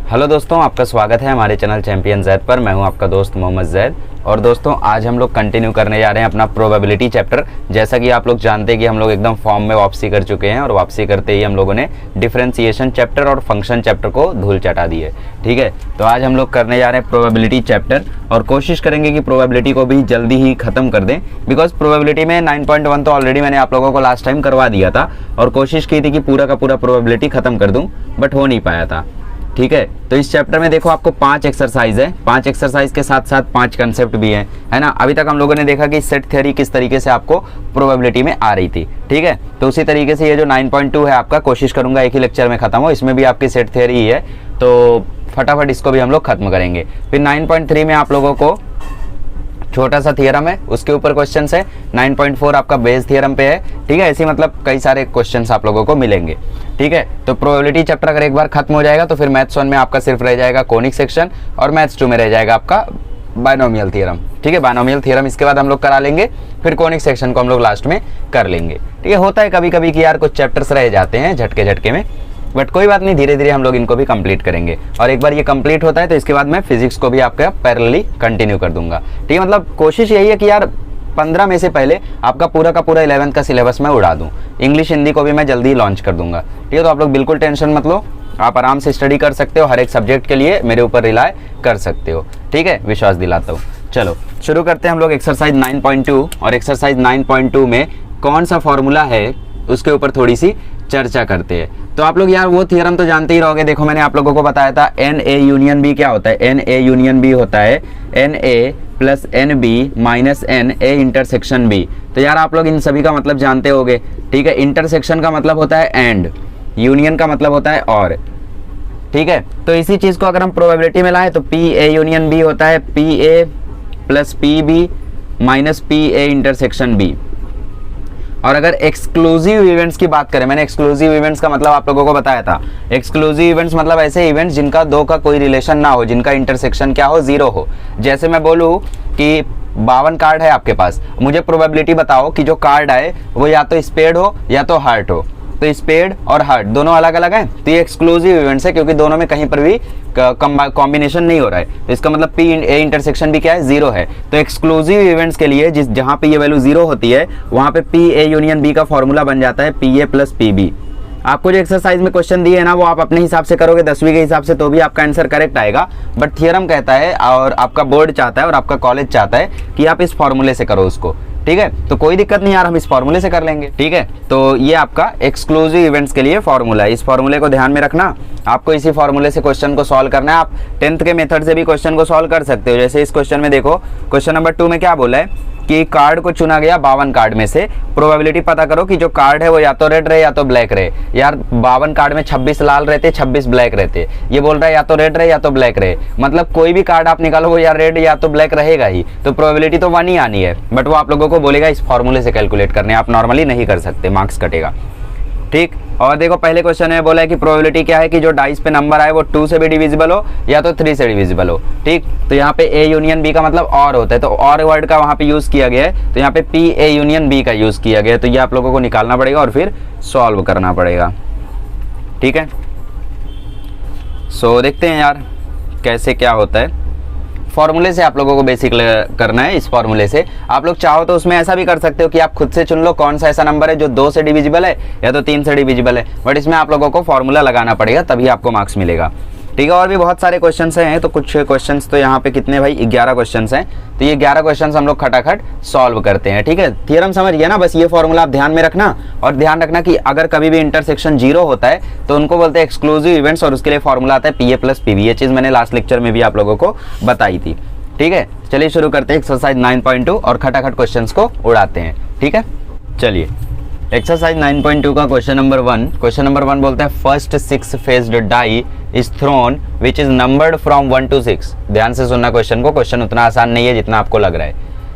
Hello दोस्तों, आपका स्वागत है हमारे चैनल चैंपियन जैद पर। मैं हूं आपका दोस्त मोहम्मद जैद। और दोस्तों आज हम लोग कंटिन्यू करने जा रहे हैं अपना प्रोबेबिलिटी चैप्टर। जैसा कि आप लोग जानते हैं कि हम लोग एकदम फॉर्म में वापसी कर चुके हैं और वापसी करते ही हम लोगों ने डिफरेंशिएशन चैप्टर और फंक्शन चैप्टर को धूल चटा दी है। ठीक है, तो आज हम लोग करने जा रहे हैं प्रोबेबिलिटी चैप्टर और कोशिश करेंगे कि प्रोबेबिलिटी को भी जल्दी ही खत्म कर दें, बिकॉज प्रोबेबिलिटी में 9.1 तो ऑलरेडी मैंने आप लोगों को लास्ट टाइम करवा दिया था और कोशिश की थी कि पूरा का पूरा प्रोबेबिलिटी खत्म कर दूं, बट हो नहीं पाया था। ठीक है, तो इस चैप्टर में देखो आपको 5 एक्सरसाइज है, 5 एक्सरसाइज के साथ साथ 5 कंसेप्ट भी हैं, है ना। अभी तक हम लोगों ने देखा कि सेट थ्योरी किस तरीके से आपको प्रोबेबिलिटी में आ रही थी। ठीक है, तो उसी तरीके से ये जो 9.2 है आपका, कोशिश करूंगा एक ही लेक्चर में खत्म हो। इसमें भी आपकी सेट थ्योरी ही है, तो फटाफट इसको भी हम लोग खत्म करेंगे। फिर 9.3 में आप लोगों को छोटा सा थियरम है, उसके ऊपर क्वेश्चंस है। 9.4 आपका बेस थियरम पे है। ठीक है, ऐसी मतलब कई सारे क्वेश्चंस आप लोगों को मिलेंगे। ठीक है, तो प्रोबेबिलिटी चैप्टर अगर एक बार खत्म हो जाएगा तो फिर मैथ्स 1 में आपका सिर्फ रह जाएगा कोनिक सेक्शन और मैथ्स 2 में रह जाएगा आपका बायनोमियल थियरम। ठीक है, बायनोमियल थियरम इसके बाद हम लोग करा लेंगे, फिर कोनिक सेक्शन को हम लोग लास्ट में कर लेंगे। ठीक है, होता है कभी कभी कि यार कुछ चैप्टर्स रह जाते हैं झटके झटके में, बट कोई बात नहीं, धीरे धीरे हम लोग इनको भी कंप्लीट करेंगे। और एक बार ये कंप्लीट होता है तो इसके बाद मैं फिजिक्स को भी आपका पैरेलली कंटिन्यू कर दूंगा। ठीक है, मतलब कोशिश यही है कि यार 15 में से पहले आपका पूरा का पूरा 11th का सिलेबस मैं उड़ा दूं। इंग्लिश हिंदी को भी मैं जल्दी लॉन्च कर दूंगा। ठीक है, तो आप लोग बिल्कुल टेंशन मत लो, आप आराम से स्टडी कर सकते हो, हर एक सब्जेक्ट के लिए मेरे ऊपर रिलाय कर सकते हो। ठीक है, विश्वास दिलाता हूँ। चलो शुरू करते हैं हम लोग एक्सरसाइज 9.2। और एक्सरसाइज 9.2 में कौन सा फॉर्मूला है उसके ऊपर थोड़ी सी चर्चा करते हैं। तो आप लोग यार वो थियरम तो जानते ही रहोगे। देखो मैंने आप लोगों को बताया था NA यूनियन B क्या होता है। NA यूनियन B होता है NA plus NB minus NA intersection B। तो यार आप लोग इन सभी का मतलब जानते होगे। ठीक है, इंटरसेक्शन का मतलब होता है एंड, यूनियन का मतलब होता है और। ठीक है, तो इसी चीज को अगर हम प्रोबेबिलिटी में लाएं तो PA यूनियन B होता है PA plus PB minus PA intersection B। और अगर एक्सक्लूसिव इवेंट्स की बात करें, मैंने एक्सक्लूसिव इवेंट्स का मतलब आप लोगों को बताया था। एक्सक्लूसिव इवेंट्स मतलब ऐसे इवेंट्स जिनका दो का कोई रिलेशन ना हो, जिनका इंटरसेक्शन क्या हो, 0 हो। जैसे मैं बोलूँ कि 52 कार्ड है आपके पास, मुझे प्रोबेबिलिटी बताओ कि जो कार्ड आए वो या तो स्पेड हो या तो हार्ट हो। तो स्पेड और हार्ट दोनों अलग अलग हैं, तो ये एक्सक्लूसिव इवेंट्स है क्योंकि दोनों में कहीं पर भी कॉम्बिनेशन नहीं हो रहा है। तो इसका मतलब P A इंटरसेक्शन भी क्या है, 0 है। तो एक्सक्लूसिव इवेंट्स के लिए जहां पे ये वैल्यू 0 होती है वहां पे PA यूनियन B का फॉर्मूला बन जाता है PA प्लस PB। आपको जो एक्सरसाइज में क्वेश्चन दिए है ना, वो आप अपने हिसाब से करोगे 10वीं के हिसाब से तो भी आपका आंसर करेक्ट आएगा, बट थियरम कहता है और आपका बोर्ड चाहता है और आपका कॉलेज चाहता है कि आप इस फॉर्मूले से करो उसको। ठीक है, तो कोई दिक्कत नहीं यार, हम इस फॉर्मूले से कर लेंगे। ठीक है, तो ये आपका एक्सक्लूसिव इवेंट्स के लिए फॉर्मूला है। इस फॉर्मूले को ध्यान में रखना, आपको इसी फॉर्मूले से क्वेश्चन को सॉल्व करना है। आप 10th के मेथड से भी क्वेश्चन को सॉल्व कर सकते हो। जैसे इस क्वेश्चन में देखो, क्वेश्चन नंबर 2 में क्या बोला है कि कार्ड को चुना गया 52 कार्ड में से, प्रोबेबिलिटी पता करो कि जो कार्ड है वो या तो रेड रहे या तो ब्लैक रहे। यार 52 कार्ड में 26 लाल रहते, 26 ब्लैक रहते। ये बोल रहा है या तो रेड रहे या तो ब्लैक रहे, मतलब कोई भी कार्ड आप निकालो वो या रेड या तो ब्लैक रहेगा ही। तो प्रोबेबिलिटी तो 1 ही आनी है, बट वो आप लोगों को बोलेगा इस फॉर्मूले से कैलकुलेट करने, आप नॉर्मली नहीं कर सकते, मार्क्स कटेगा। ठीक, और देखो पहले क्वेश्चन में बोला है कि प्रोबेबिलिटी क्या है कि जो डाइस पे नंबर आए वो 2 से भी डिविजिबल हो या तो 3 से डिविजिबल हो। ठीक, तो यहाँ पे A यूनियन B का मतलब और होता है, तो और वर्ड का वहाँ पे यूज किया गया है, तो यहाँ पे PA यूनियन B का यूज किया गया है। तो ये आप लोगों को निकालना पड़ेगा और फिर सॉल्व करना पड़ेगा। ठीक है, सो देखते हैं यार कैसे क्या होता है। फॉर्मूले से आप लोगों को बेसिक करना है। इस फॉर्मूले से आप लोग चाहो तो उसमें ऐसा भी कर सकते हो कि आप खुद से चुन लो कौन सा ऐसा नंबर है जो 2 से डिविजिबल है या तो 3 से डिविजिबल है, बट इसमें आप लोगों को फॉर्मूला लगाना पड़ेगा, तभी आपको मार्क्स मिलेगा। ठीक है, और भी बहुत सारे क्वेश्चंस हैं, तो कुछ क्वेश्चंस तो यहाँ पे कितने भाई 11 क्वेश्चंस हैं, तो ये 11 क्वेश्चंस हम लोग खटाखट सॉल्व करते हैं। ठीक है, थियरम समझ गया ना, बस ये फॉर्मूला आप ध्यान में रखना। और ध्यान रखना कि अगर कभी भी इंटरसेक्शन 0 होता है तो उनको बोलते हैं एक्सक्लूसिव इवेंट्स और उसके लिए फॉर्मूला आता है PA प्लस PB। ये चीज़ मैंने लास्ट लेक्चर में भी आप लोगों को बताई थी। ठीक है, चलिए शुरू करते हैं एक्सरसाइज 9.2 और खटाखट क्वेश्चंस को उड़ाते हैं। ठीक है, चलिए एक्सरसाइज 9.2 का क्वेश्चन नंबर 1। क्वेश्चन नंबर 1 बोलते हैं first 6 faced die is thrown which is numbered from 1 to 6। ध्यान से सुनना क्वेश्चन को, क्वेश्चन उतना आसान नहीं है जितना आपको लग रहा है।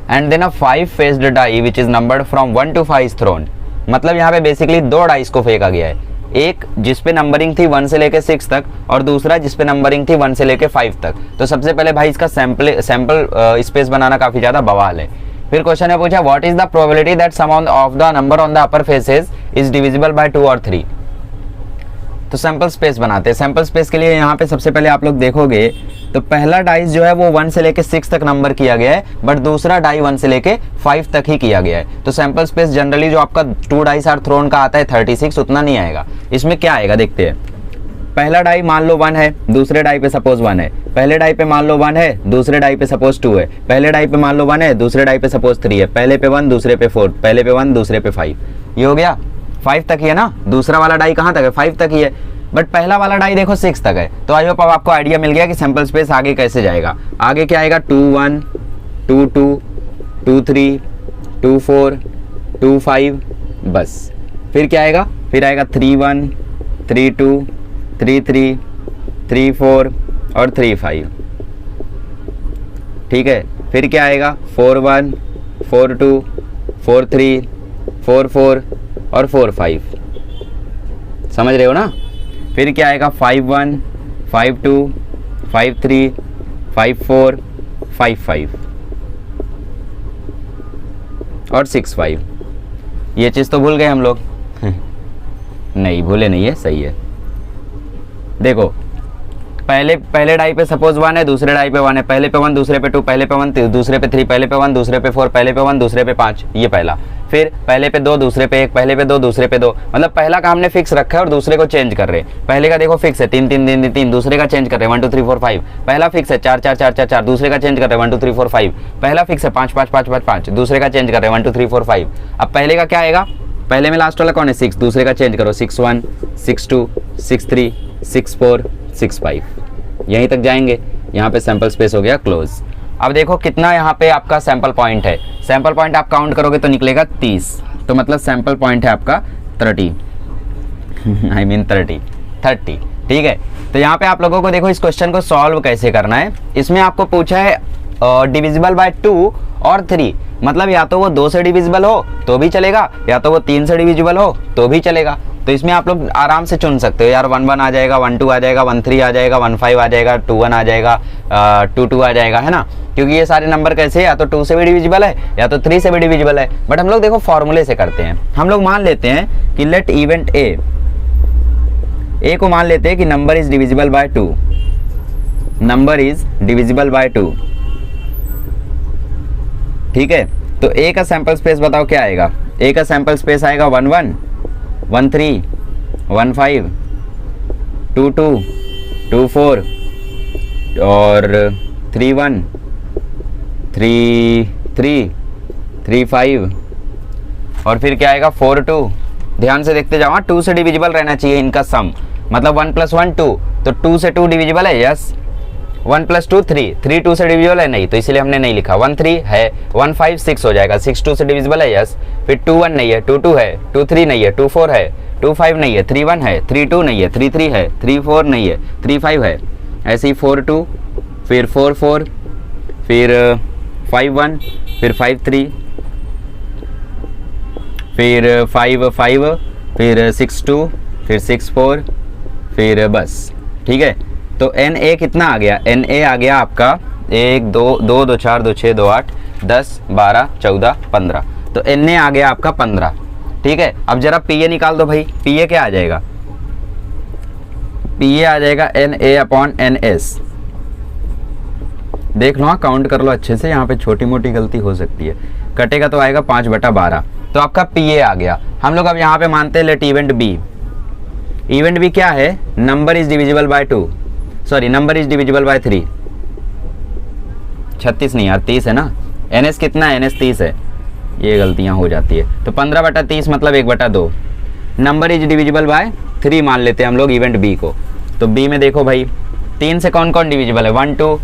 And then a 5 faced die which is numbered from 1 to 5 is thrown. मतलब यहाँ पे बेसिकली 2 डाइस को फेंका गया है, एक जिसपे नंबरिंग थी 1 से लेके 6 तक और दूसरा जिसपे नंबरिंग थी 1 से लेके 5 तक। तो सबसे पहले भाई इसका सैंपल स्पेस बनाना काफी ज्यादा बवाल है। फिर क्वेश्चन ने पूछा what is the probability that sum of the number on the upper faces is divisible by 2 और 3। तो सैंपल स्पेस बनाते हैं। सैंपल स्पेस के लिए यहाँ पे सबसे पहले आप लोग देखोगे तो पहला डाइस जो है वो 1 से लेके 6 तक नंबर किया गया है, बट दूसरा डाई 1 से लेके 5 तक ही किया गया है। तो सैंपल स्पेस जनरली जो आपका 2 डाइस आर थ्रोन का आता है 36, उतना नहीं आएगा। इसमें क्या आएगा देखते हैं। पहला डाई मान लो 1 है, दूसरे डाई पे सपोज 1 है, पहले डाई पे मान लो 1 है, दूसरे डाई पे सपोज 2 है, पहले डाई पे मान लो 1 है, दूसरे डाई पे सपोज 3 है, पहले पे 1, दूसरे पे 4, पहले पे 1, दूसरे पे 5। ये हो गया 5 तक ही है ना। दूसरा वाला डाई कहाँ तक है? 5 तक ही है, बट पहला वाला डाई देखो 6 तक है। तो आई होप अब आपको आइडिया मिल गया कि सैंपल स्पेस आगे कैसे जाएगा। आगे क्या आएगा? 2 1 2 2 2 3 2 4 2 5, बस। फिर क्या आएगा? फिर आएगा 3 1 3 2 3 3 3 4 और 3 5, ठीक है। फिर क्या आएगा? 4 1 4 2 4 3 4 4 और 4 5, समझ रहे हो ना। फिर क्या आएगा? 5 1 5 2 5 3 5 4 5 5 और 6 5। ये चीज़ तो भूल गए हम लोग नहीं भूले नहीं है, सही है। देखो पहले डाई पे सपोज 1 है, दूसरे डाई पे 1 है, पहले पे 1, दूसरे पे 2, पहले पे 1, दूसरे पे 3, पहले पे 1, दूसरे पे 4, पहले पे 1, दूसरे पे 5, ये पहला। फिर पहले पे 2, दूसरे पे 1, पहले पे 2, दूसरे पे 2, मतलब पहला का हमने फिक्स रखा है और दूसरे को चेंज कर रहे हैं। पहले का देखो फिक्स है 3 3 3 3, दूसरे का चेंज कर रहे हैं 1 2 3 4 5। पहला फिक्स है 4 4 4 4 4, दूसरे का चेंज कर रहे हैं 1 2 3 4 5। पहला फिक्स है 5 5 5 5 5, दूसरे का चेंज कर रहे हैं 1 2 3 4 5। अब पहले का क्या आएगा? पहले में लास्ट वाला कौन है? 6, दूसरे का चेंज करो 6 1 6 2 6 3 6 4 6 5, यहीं तक जाएंगे। यहाँ पे सैंपल स्पेस हो गया क्लोज। अब देखो कितना यहाँ पे आपका सैंपल पॉइंट है। सैंपल पॉइंट आप काउंट करोगे तो निकलेगा 30, तो मतलब सैंपल पॉइंट है आपका 30 आई मीन 30, ठीक है। तो यहाँ पे आप लोगों को देखो इस क्वेश्चन को सॉल्व कैसे करना है। इसमें आपको पूछा है डिविजिबल बाय 2 और 3, मतलब या तो वो 2 से डिविजिबल हो तो भी चलेगा, या तो वो 3 से डिविजिबल हो तो भी चलेगा। तो इसमें आप लोग आराम से चुन सकते हो यार, 1 1 आ जाएगा, 1 2 आ जाएगा, 1 3 आ जाएगा, 1 5 आ जाएगा, 2 1 आ जाएगा, 2 2 आ जाएगा, है ना। क्योंकि ये सारे नंबर कैसे या तो 2 से भी डिविजिबल है या तो 3 से भी डिविजिबल है। बट हम लोग देखो फॉर्मूले से करते हैं। हम लोग मान लेते हैं कि लेट इवेंट ए को मान लेते हैं कि number is divisible by 2, number is divisible by 2, ठीक है। तो ए का सैंपल स्पेस बताओ क्या आएगा? ए का सैंपल स्पेस आएगा 1 1 1 3 1 5 2 2 2 4 और 3 1 3 3 3 5 और फिर क्या आएगा? 4 2। ध्यान से देखते जाओ, 2 से डिविजिबल रहना चाहिए इनका सम, मतलब 1 + 1 2, तो 2 से 2 डिविजिबल है, यस। 1 + 2 3, 3 2 से डिविजिबल है नहीं, तो इसलिए हमने नहीं लिखा। 1 3 है, 1 5 6 हो जाएगा, 6 2 से डिविजिबल है, यस। फिर 2 1 नहीं है, 2 2 है, 2 3 नहीं है, 2 4 है, 2 5 नहीं है, 3 1 है, 3 2 नहीं है, 3 3 है, 3 4 नहीं है, 3 5 है, ऐसे ही 4 2, फिर 4 4, फिर 5 1, फिर 5 3, फिर 5 5, फिर 6 2, फिर 6 4, फिर बस, ठीक है। तो एन ए कितना आ गया? एन ए आ गया आपका 1 2 2 2 4 2 6 2 8 10 12 14 15, तो एन ए आ गया आपका 15, ठीक है। अब जरा पी ए निकाल दो भाई। पी ए क्या आ जाएगा? पी ए आ जाएगा N A upon N S. देख लो, काउंट कर लो अच्छे से, यहाँ पे छोटी मोटी गलती हो सकती है। कटेगा तो आएगा 5/12, तो आपका पी ए आ गया। हम लोग अब यहाँ पे मानते हैं let event B. Event B क्या है? Number is divisible by 2, sorry number is divisible by 3। 36 नहीं यार, 30 है ना। एन एस कितना है? एन एस 30 है, ये गलतियां हो जाती है। तो 15/30 मतलब 1/2। नंबर इज डिविजिबल बाय 3 मान लेते हैं हम लोग इवेंट बी को। तो बी में देखो भाई 3 से कौन कौन डिविजिबल है? 1 2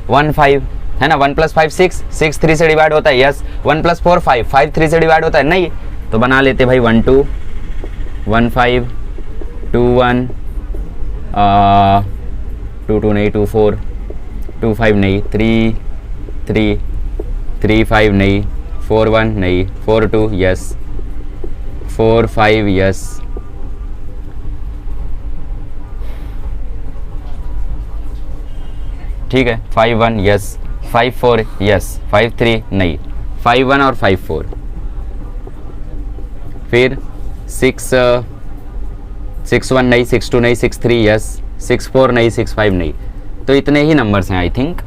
1 5 है ना। 1 + 5 6, 6 3 से डिवाइड होता है, यस। 1 + 4 5, 5 3 से डिवाइड होता है, नहीं। तो बना लेते भाई 1 2 1 5 2 1 2 2 नहीं, 2 4 2 5 नहीं, 3 3 3 5 नहीं, 4 1 नहीं, 4 2 यस, 4 5 यस, ठीक है। 5 1 यस, 5 4 यस, 5 3 नहीं, 5 1 और 5 4, फिर 6 61 नहीं, 62 नहीं, 63 यस, 64 नहीं, 65 नहीं। तो इतने ही नंबर्स हैं आई थिंक।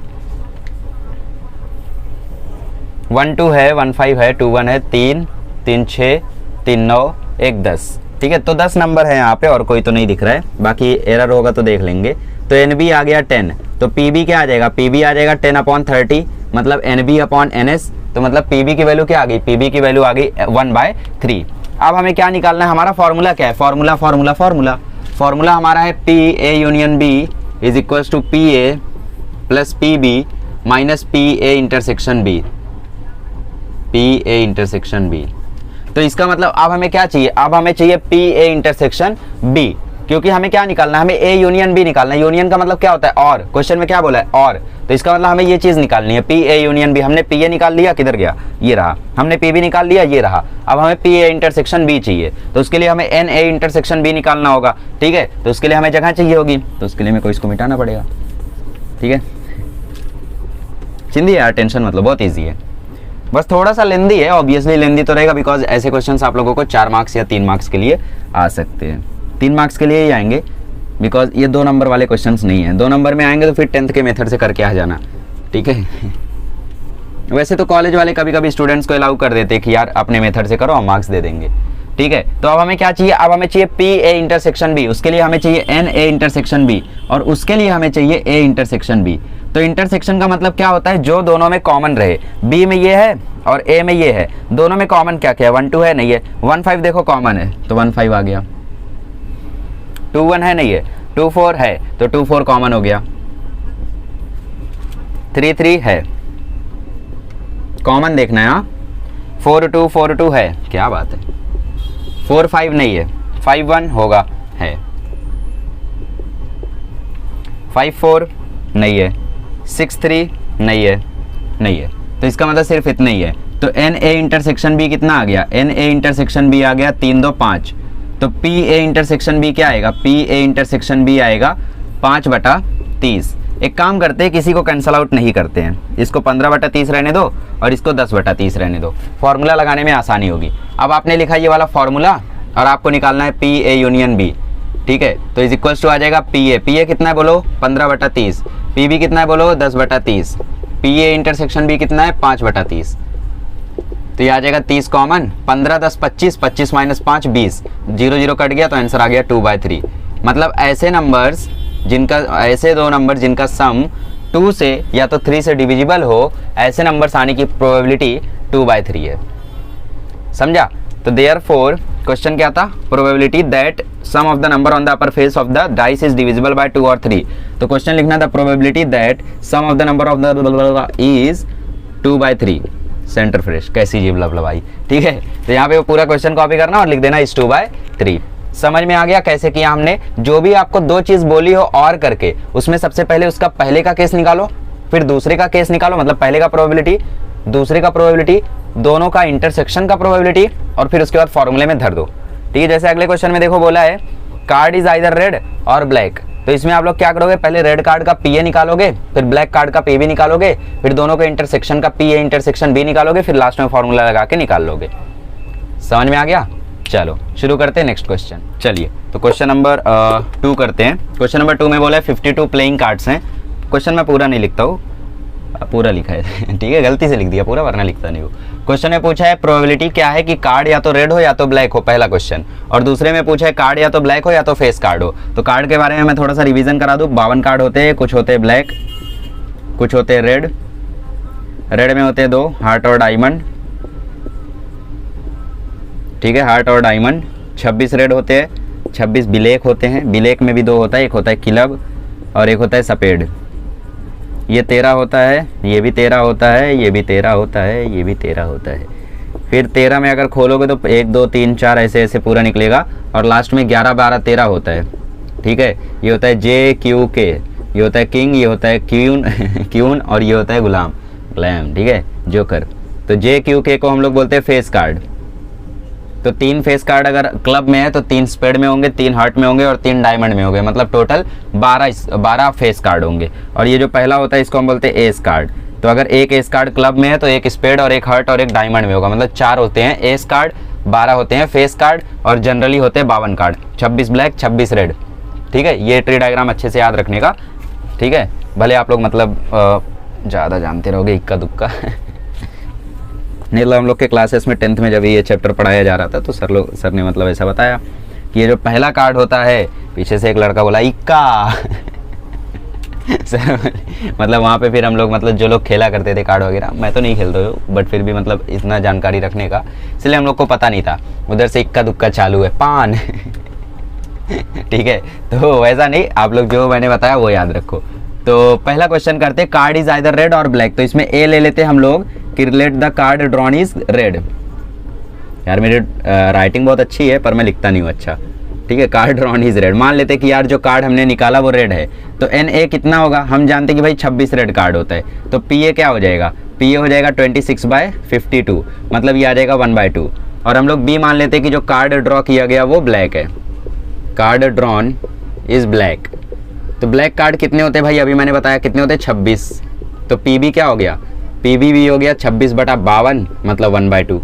1 2 है, 1 5 है, 2 1 है, 3 3 6 3 9 1 10। ठीक है, तो 10 नंबर है यहाँ पे और कोई तो नहीं दिख रहा है, बाकी एरर होगा तो देख लेंगे। तो NB आ गया 10, तो PB क्या आ जाएगा, PB आ जाएगा 10/30, मतलब NB/NS। तो मतलब PB की वैल्यू क्या आ गई, PB की वैल्यू आ गई 1/3। अब हमें क्या निकालना है, हमारा फॉर्मूला क्या है, फॉर्मूला हमारा है PA union B is equals to PA plus PB minus PA intersection B, PA intersection B। तो इसका मतलब अब हमें क्या चाहिए, अब हमें चाहिए PA इंटरसेक्शन B, क्योंकि हमें क्या निकालना है, हमें A यूनियन B निकालना है। यूनियन का मतलब क्या होता है, और क्वेश्चन में क्या बोला है, और। तो इसका मतलब हमें ये चीज निकालनी है, PA यूनियन B। हमने PA निकाल लिया, किधर गया, ये रहा। हमने PB निकाल लिया, ये रहा। अब हमें PA इंटरसेक्शन B चाहिए, तो उसके लिए हमें NA इंटरसेक्शन B निकालना होगा। ठीक है, तो उसके लिए हमें जगह चाहिए होगी, तो उसके लिए मेरे को इसको मिटाना पड़ेगा। ठीक है, चिंदी यार, टेंशन मतलब बहुत ईजी है, बस थोड़ा सा लेंदी है। ऑब्वियसली लेंदी तो रहेगा, बिकॉज ऐसे क्वेश्चंस आप लोगों को 4 मार्क्स या 3 मार्क्स के लिए आ सकते हैं। 3 मार्क्स के लिए ही आएंगे, बिकॉज ये 2 नंबर वाले क्वेश्चंस नहीं है। 2 नंबर में आएंगे तो फिर 10th के मेथड से करके आ जाना। ठीक है, वैसे तो कॉलेज वाले कभी कभी स्टूडेंट्स को अलाउ कर देते हैं कि यार अपने मेथड से करो, हम मार्क्स दे देंगे। ठीक है, तो अब हमें क्या चाहिए, अब हमें चाहिए PA इंटरसेक्शन B, उसके लिए हमें चाहिए NA इंटरसेक्शन B, और उसके लिए हमें चाहिए A इंटरसेक्शन B। तो इंटरसेक्शन का मतलब क्या होता है, जो दोनों में कॉमन रहे। B में ये है और A में ये है, दोनों में कॉमन क्या क्या है, 1 2 है, नहीं है। 1 5 देखो कॉमन है, तो 1 5 आ गया। 2 1 है, नहीं है। 2 4 है, तो 2 4 कॉमन हो गया। 3 3 है, कॉमन देखना है। हाँ, 4 2 है, क्या बात है। 4 5 नहीं है, 5 1 होगा, है। 5 4 नहीं है, 6 3 नहीं है, नहीं है। तो इसका मतलब सिर्फ इतना ही है। तो NA इंटरसेक्शन B कितना आ गया, NA इंटरसेक्शन B आ गया 3 2 5। तो PA इंटरसेक्शन B क्या आएगा, PA इंटरसेक्शन B आएगा 5/30। एक काम करते हैं, किसी को कैंसल आउट नहीं करते हैं, इसको 15/30 रहने दो और इसको 10/30 रहने दो, फॉर्मूला लगाने में आसानी होगी। अब आपने लिखा ये वाला फॉर्मूला और आपको निकालना है PA यूनियन B। ठीक है, तो इज इक्वल्स टू आ जाएगा PA कितना है बोलो, 15/30। PB कितना है बोलो, 10/30। PA इंटरसेक्शन B कितना है, 5/30। तो ये आ जाएगा 30 कॉमन, 15 10 25, 25 माइनस 5 20, 0 0 कट गया, तो आंसर आ गया 2/3। मतलब ऐसे नंबर्स जिनका, ऐसे 2 नंबर जिनका सम 2 से या तो 3 से डिविजिबल हो, ऐसे नंबर्स आने की प्रोबेबिलिटी 2/3 है। समझा? तो देयरफॉर क्वेश्चन क्या था, probability that sum of the number on the upper face of the dice is divisible by 2 और 3। तो क्वेश्चन लिखना था probability that sum of the number of the is 2/3। Center Fresh कैसी जीव लवलवाई। ठीक है, तो यहाँ पे वो पूरा क्वेश्चन कॉपी करना और लिख देना इज 2/3। समझ में आ गया कैसे किया हमने। जो भी आपको 2 चीज बोली हो और करके, उसमें सबसे पहले उसका पहले का केस निकालो, फिर दूसरे का केस निकालो, मतलब पहले का प्रोबेबिलिटी, दूसरे का प्रोबेबिलिटी, दोनों का इंटरसेक्शन का प्रोबेबिलिटी, और फिर उसके बाद फॉर्मूले में धर दो। ठीक है, जैसे अगले क्वेश्चन में देखो बोला है कार्ड इज आइदर रेड और ब्लैक। तो इसमें आप लोग क्या करोगे, पहले रेड कार्ड का PA निकालोगे, फिर ब्लैक कार्ड का PB निकालोगे, फिर दोनों के इंटरसेक्शन का PA इंटरसेक्शन B निकालोगे, फिर लास्ट में फॉर्मूला लगा के निकाल लोगे। समझ में आ गया? चलो शुरू करते हैं नेक्स्ट क्वेश्चन। चलिए, तो क्वेश्चन नंबर 2 करते हैं। क्वेश्चन नंबर 2 में बोला है 52 प्लेइंग कार्ड्स हैं। क्वेश्चन मैं पूरा नहीं लिखता हूँ, पूरा लिखा है ठीक है, गलती से लिख दिया पूरा, वरना लिखता नहीं हूँ। क्वेश्चन में पूछा है प्रोबेबिलिटी क्या है कि कार्ड या तो रेड हो या तो ब्लैक हो, पहला क्वेश्चन। और दूसरे में पूछा है कार्ड या तो ब्लैक हो या तो फेस कार्ड हो। तो कार्ड के बारे में मैं थोड़ा सा रिवीजन करा दूँ। 52 कार्ड होते हैं, कुछ होते हैं ब्लैक, कुछ होते हैं रेड। रेड में होते हैं 2 हार्ट और डायमंड। ठीक है, हार्ट और डायमंड। 26 रेड होते हैं, 26 ब्लैक होते हैं। ब्लैक में भी 2 होता है, एक होता है क्लब और एक होता है सफेद। ये 13 होता है, ये भी 13 होता है, ये भी 13 होता है, ये भी 13 होता है। फिर 13 में अगर खोलोगे तो 1 2 3 4 ऐसे ऐसे पूरा निकलेगा, और लास्ट में 11 12 13 होता है। ठीक है, ये होता है JQK, ये होता है किंग, ये होता है क्यून क्यून, और ये होता है गुलाम, ग्लैम। ठीक है, जोकर। तो JQK को हम लोग बोलते हैं फेस कार्ड। तो 3 फेस कार्ड अगर क्लब में है तो 3 स्पेड में होंगे, 3 हार्ट में होंगे और 3 डायमंड में होंगे, मतलब टोटल 12 फेस कार्ड होंगे। और ये जो पहला होता है इसको हम बोलते हैं एस कार्ड। तो अगर एक एस कार्ड क्लब में है तो एक स्पेड और एक हार्ट और एक डायमंड में होगा, मतलब 4 होते हैं एस कार्ड 12 होते हैं फेस कार्ड और जनरली होते हैं 52 कार्ड, 26 ब्लैक 26 रेड। ठीक है, ये ट्री डायग्राम अच्छे से याद रखने का। ठीक है, भले आप लोग मतलब ज़्यादा जानते रहोगे इक्का दुक्का नहीं, हम लोग के क्लासेस में 10th में जब ये चैप्टर पढ़ाया जा रहा था तो सर ने मतलब ऐसा बताया कि ये जो पहला कार्ड होता है, पीछे से एक लड़का बोला इक्का सर मतलब वहाँ पे फिर हम लोग मतलब जो लोग खेला करते थे कार्ड वगैरह, मैं तो नहीं खेलता हूँ बट फिर भी मतलब इतना जानकारी रखने का, इसलिए हम लोग को पता नहीं था। उधर से इक्का दुक्का चालू है पान ठीक है, तो वैसा नहीं, आप लोग जो मैंने बताया वो याद रखो। तो पहला क्वेश्चन करते, कार्ड इज आइदर रेड और ब्लैक। तो इसमें ए ले लेते हम लोग कि relate the card drawn is red. यार मेरी राइटिंग बहुत अच्छी है पर मैं लिखता नहीं हूँ अच्छा। ठीक है, कार्ड ड्रॉन इज रेड। मान लेते कि यार जो कार्ड हमने निकाला वो रेड है, तो एन ए कितना होगा, हम जानते कि भाई 26 रेड कार्ड होता है, तो पी ए क्या हो जाएगा, पी ए हो जाएगा 26/52, मतलब ये आ जाएगा 1/2। और हम लोग बी मान लेते कि जो कार्ड ड्रॉ किया गया वो ब्लैक है, कार्ड ड्रॉन इज ब्लैक। तो ब्लैक कार्ड कितने होते हैं भाई, अभी मैंने बताया कितने होते हैं 26, तो पी बी क्या हो गया, पी बी भी हो गया 26/52 मतलब 1/2।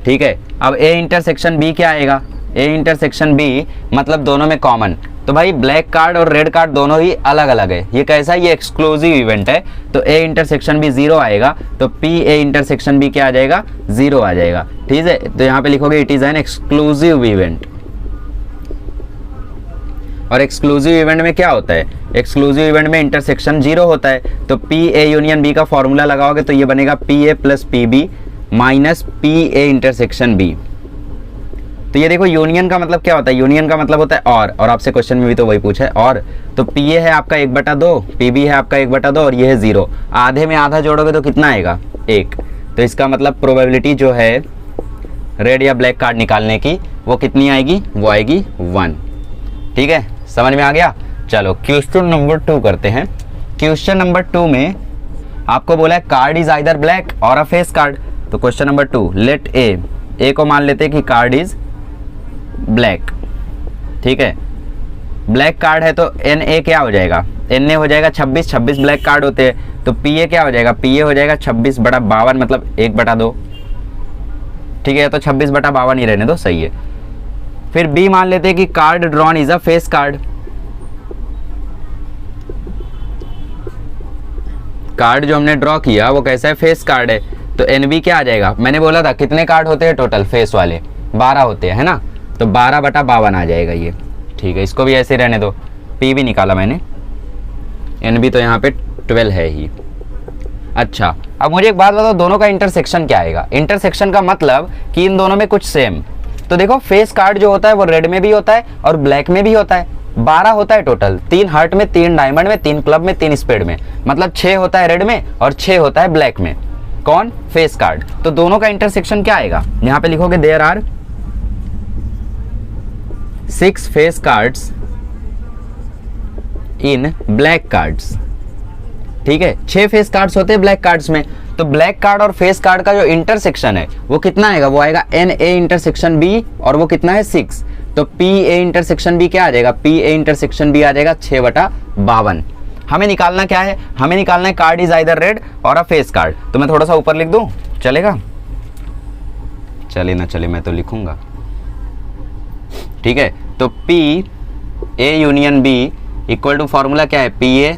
ठीक है, अब ए इंटरसेक्शन बी क्या आएगा, ए इंटरसेक्शन बी मतलब दोनों में कॉमन। तो भाई ब्लैक कार्ड और रेड कार्ड दोनों ही अलग अलग है, ये कैसा, ये एक्सक्लूसिव इवेंट है, तो ए इंटरसेक्शन बी 0 आएगा, तो पी ए इंटरसेक्शन बी क्या आ जाएगा, 0 आ जाएगा। ठीक है, तो यहाँ पे लिखोगे it is an exclusive event. और एक्सक्लूसिव इवेंट में क्या होता है, एक्सक्लूसिव इवेंट में इंटरसेक्शन 0 होता है, तो पी ए यूनियन बी का फॉर्मूला लगाओगे तो ये बनेगा P A plus P B minus P A intersection B. तो ये देखो यूनियन का मतलब क्या होता है, यूनियन का मतलब होता है और आपसे क्वेश्चन में भी तो वही पूछा है और। तो पी ए है आपका 1/2, पी बी है आपका 1/2 और ये है 0, आधे में आधा जोड़ोगे तो कितना आएगा 1। तो इसका मतलब प्रोबेबिलिटी जो है रेड या ब्लैक कार्ड निकालने की वो कितनी आएगी, वो आएगी 1। ठीक है, समझ में आ गया। चलो क्वेश्चन नंबर 2 करते हैं। क्वेश्चन नंबर 2 में आपको बोला है कार्ड इज आइदर ब्लैक और अ फेस कार्ड। तो क्वेश्चन नंबर 2, लेट ए को मान लेते हैं कि कार्ड इज ब्लैक। ठीक है, ब्लैक कार्ड है तो एन ए क्या हो जाएगा, एन ए हो जाएगा 26 ब्लैक कार्ड होते हैं, तो पी ए क्या हो जाएगा, पी ए हो जाएगा 26/52 मतलब 1/2। ठीक है, तो 26/52 ही रहने दो, सही है। फिर बी मान लेते हैं कि card drawn is a face card. Card जो हमने ड्रॉ किया वो कैसा है, फेस कार्ड है, तो एन बी क्या आ जाएगा, मैंने बोला था कितने कार्ड होते हैं टोटल फेस वाले, 12 होते हैं, है ना, तो 12/52 आ जाएगा ये। ठीक है, इसको भी ऐसे रहने दो, पी भी निकाला मैंने, एन बी तो यहाँ पे 12 है ही। अच्छा, अब मुझे एक बात बताओ, दोनों का इंटरसेक्शन क्या आएगा। इंटरसेक्शन का मतलब कि इन दोनों में कुछ सेम। तो देखो फेस कार्ड जो होता है वो रेड में भी होता है और ब्लैक में भी होता है, 12 होता है टोटल, 3 हार्ट में, 3 डायमंड में, 3 क्लब में, 3 स्पेड में, मतलब 6 होता है रेड में और 6 होता है ब्लैक में। कौन, फेस कार्ड। तो दोनों का इंटरसेक्शन क्या आएगा, यहां पे लिखोगे there are 6 face cards in black cards. ठीक है, 6 फेस कार्ड्स होते हैं ब्लैक कार्ड्स में, तो ब्लैक कार्ड और फेस कार्ड का जो इंटरसेक्शन है वो कितना आएगा, वो आएगा एन ए इंटरसेक्शन बी और वो कितना है 6। तो पी ए इंटरसेक्शन बी क्या आ जाएगा, पी ए इंटरसेक्शन बी आ जाएगा 6/52। हमें निकालना क्या है, हमें निकालना है कार्ड इज आइदर रेड और अ फेस कार्ड। तो मैं थोड़ा सा ऊपर लिख दूं, चलेगा, चले ना चले मैं तो लिखूंगा। ठीक है, तो P A union B equal to formula क्या है, P A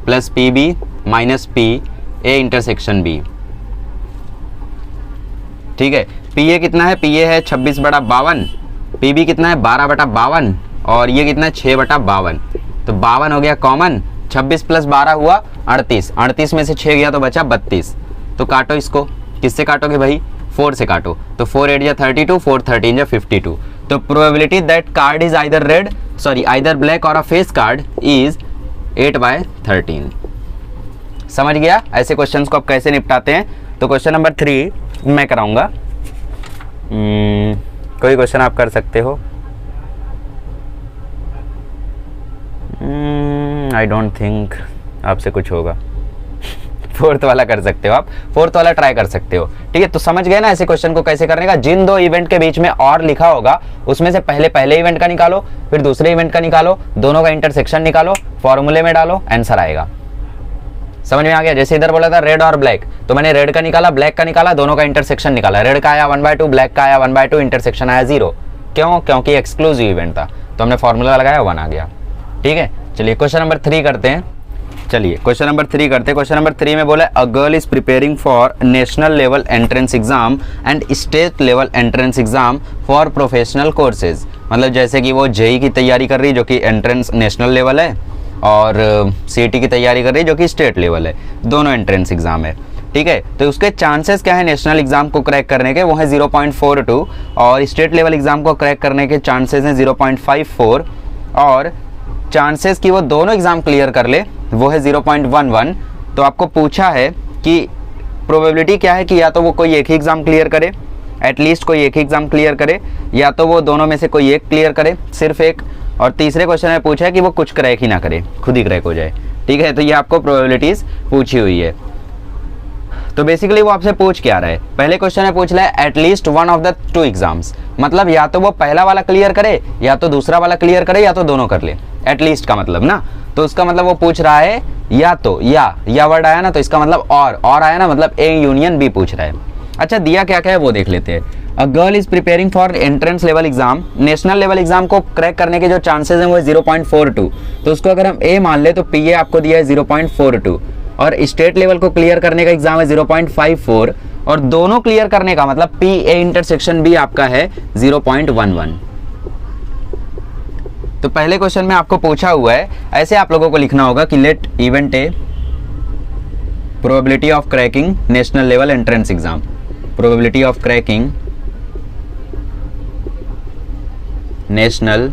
plus P B minus P A intersection B. ठीक है, पी ए कितना है, पी ए है 26/52, पी बी कितना है 12/52 और ये कितना है 6/52। तो 52 हो गया कॉमन, 26 + 12 हुआ 38, 38 में से 6 गया तो बचा 32। तो काटो इसको, किससे काटोगे भाई, 4 से काटो, तो 4 8 या 32, 4 13 या 52। तो probability that card is either black और अ फेस कार्ड इज 8/13। समझ गया ऐसे क्वेश्चंस को आप कैसे निपटाते हैं। तो क्वेश्चन नंबर 3 मैं कराऊंगा। कोई क्वेश्चन आप कर सकते हो। आई डोंट थिंक आपसे कुछ होगा। 4th वाला कर सकते हो आप, 4th वाला ट्राई कर सकते हो। ठीक है, तो समझ गए ना ऐसे क्वेश्चन को कैसे करने का। जिन 2 इवेंट के बीच में और लिखा होगा उसमें से पहले इवेंट का निकालो, फिर दूसरे इवेंट का निकालो, दोनों का इंटरसेक्शन निकालो, फॉर्मूले में डालो, आंसर आएगा। समझ में आ गया। जैसे इधर बोला था रेड और ब्लैक, तो मैंने रेड का निकाला, ब्लैक का निकाला, दोनों का इंटरसेक्शन निकाला। रेड का आया 1/2, ब्लैक का आया 1/2, इंटरसेक्शन आया 0। क्यों? क्योंकि एक्सक्लूसिव इवेंट था, तो हमने फॉर्मूला लगाया 1 आ गया। ठीक है, चलिए क्वेश्चन नंबर 3 करते हैं। चलिए क्वेश्चन नंबर 3 करते हैं। क्वेश्चन नंबर 3 में बोला a girl is preparing for national level entrance exam and state level entrance exam for professional courses. मतलब जैसे कि वो जेई की तैयारी कर रही है जो कि एंट्रेंस नेशनल लेवल है, और सीईटी की तैयारी कर रही है जो कि स्टेट लेवल है, दोनों एंट्रेंस एग्जाम है। ठीक है, तो उसके चांसेस क्या है नेशनल एग्जाम को क्रैक करने के, वो है 0.42, और स्टेट लेवल एग्जाम को क्रैक करने के चांसेस हैं 0.54, और चांसेस कि वो दोनों एग्जाम क्लियर कर ले वो है 0.11। तो आपको पूछा है कि प्रोबेबिलिटी क्या है कि या तो वो कोई एक ही एग्जाम क्लियर करे, एटलीस्ट कोई एक ही एग्जाम क्लियर करे, या तो वो दोनों में से कोई एक क्लियर करे, सिर्फ एक, और तीसरे क्वेश्चन में पूछा है कि वो कुछ क्रैक ही ना करे, खुद ही क्रैक हो जाए। ठीक है, तो ये आपको प्रोबेबिलिटीज पूछी हुई है। तो बेसिकली वो आपसे पूछ क्या रहा है, पहले क्वेश्चन में पूछ रहा है at least one of the 2 exams, मतलब या तो वो पहला वाला क्लियर करे, या तो दूसरा वाला क्लियर करे, या तो दोनों कर ले। एटलीस्ट का मतलब ना, तो उसका मतलब वो पूछ रहा है या तो, या वर्ड आया ना तो इसका मतलब और आया ना, मतलब ए यूनियन बी पूछ रहा है। अच्छा, दिया क्या क्या है वो देख लेते हैं। A girl is preparing for entrance level exam, national level exam को क्रैक करने के जो चांसेस हैं वो है 0.42, तो उसको अगर हम ए मान ले तो पी ए आपको दिया है 0.42, और स्टेट लेवल को क्लियर करने का एग्जाम है 0.54, और दोनों क्लियर करने का मतलब पी ए इंटरसेक्शन बी आपका है 0.11। तो पहले क्वेश्चन में आपको पूछा हुआ है, ऐसे आप लोगों को लिखना होगा कि let event A probability of cracking national level entrance exam, probability of cracking national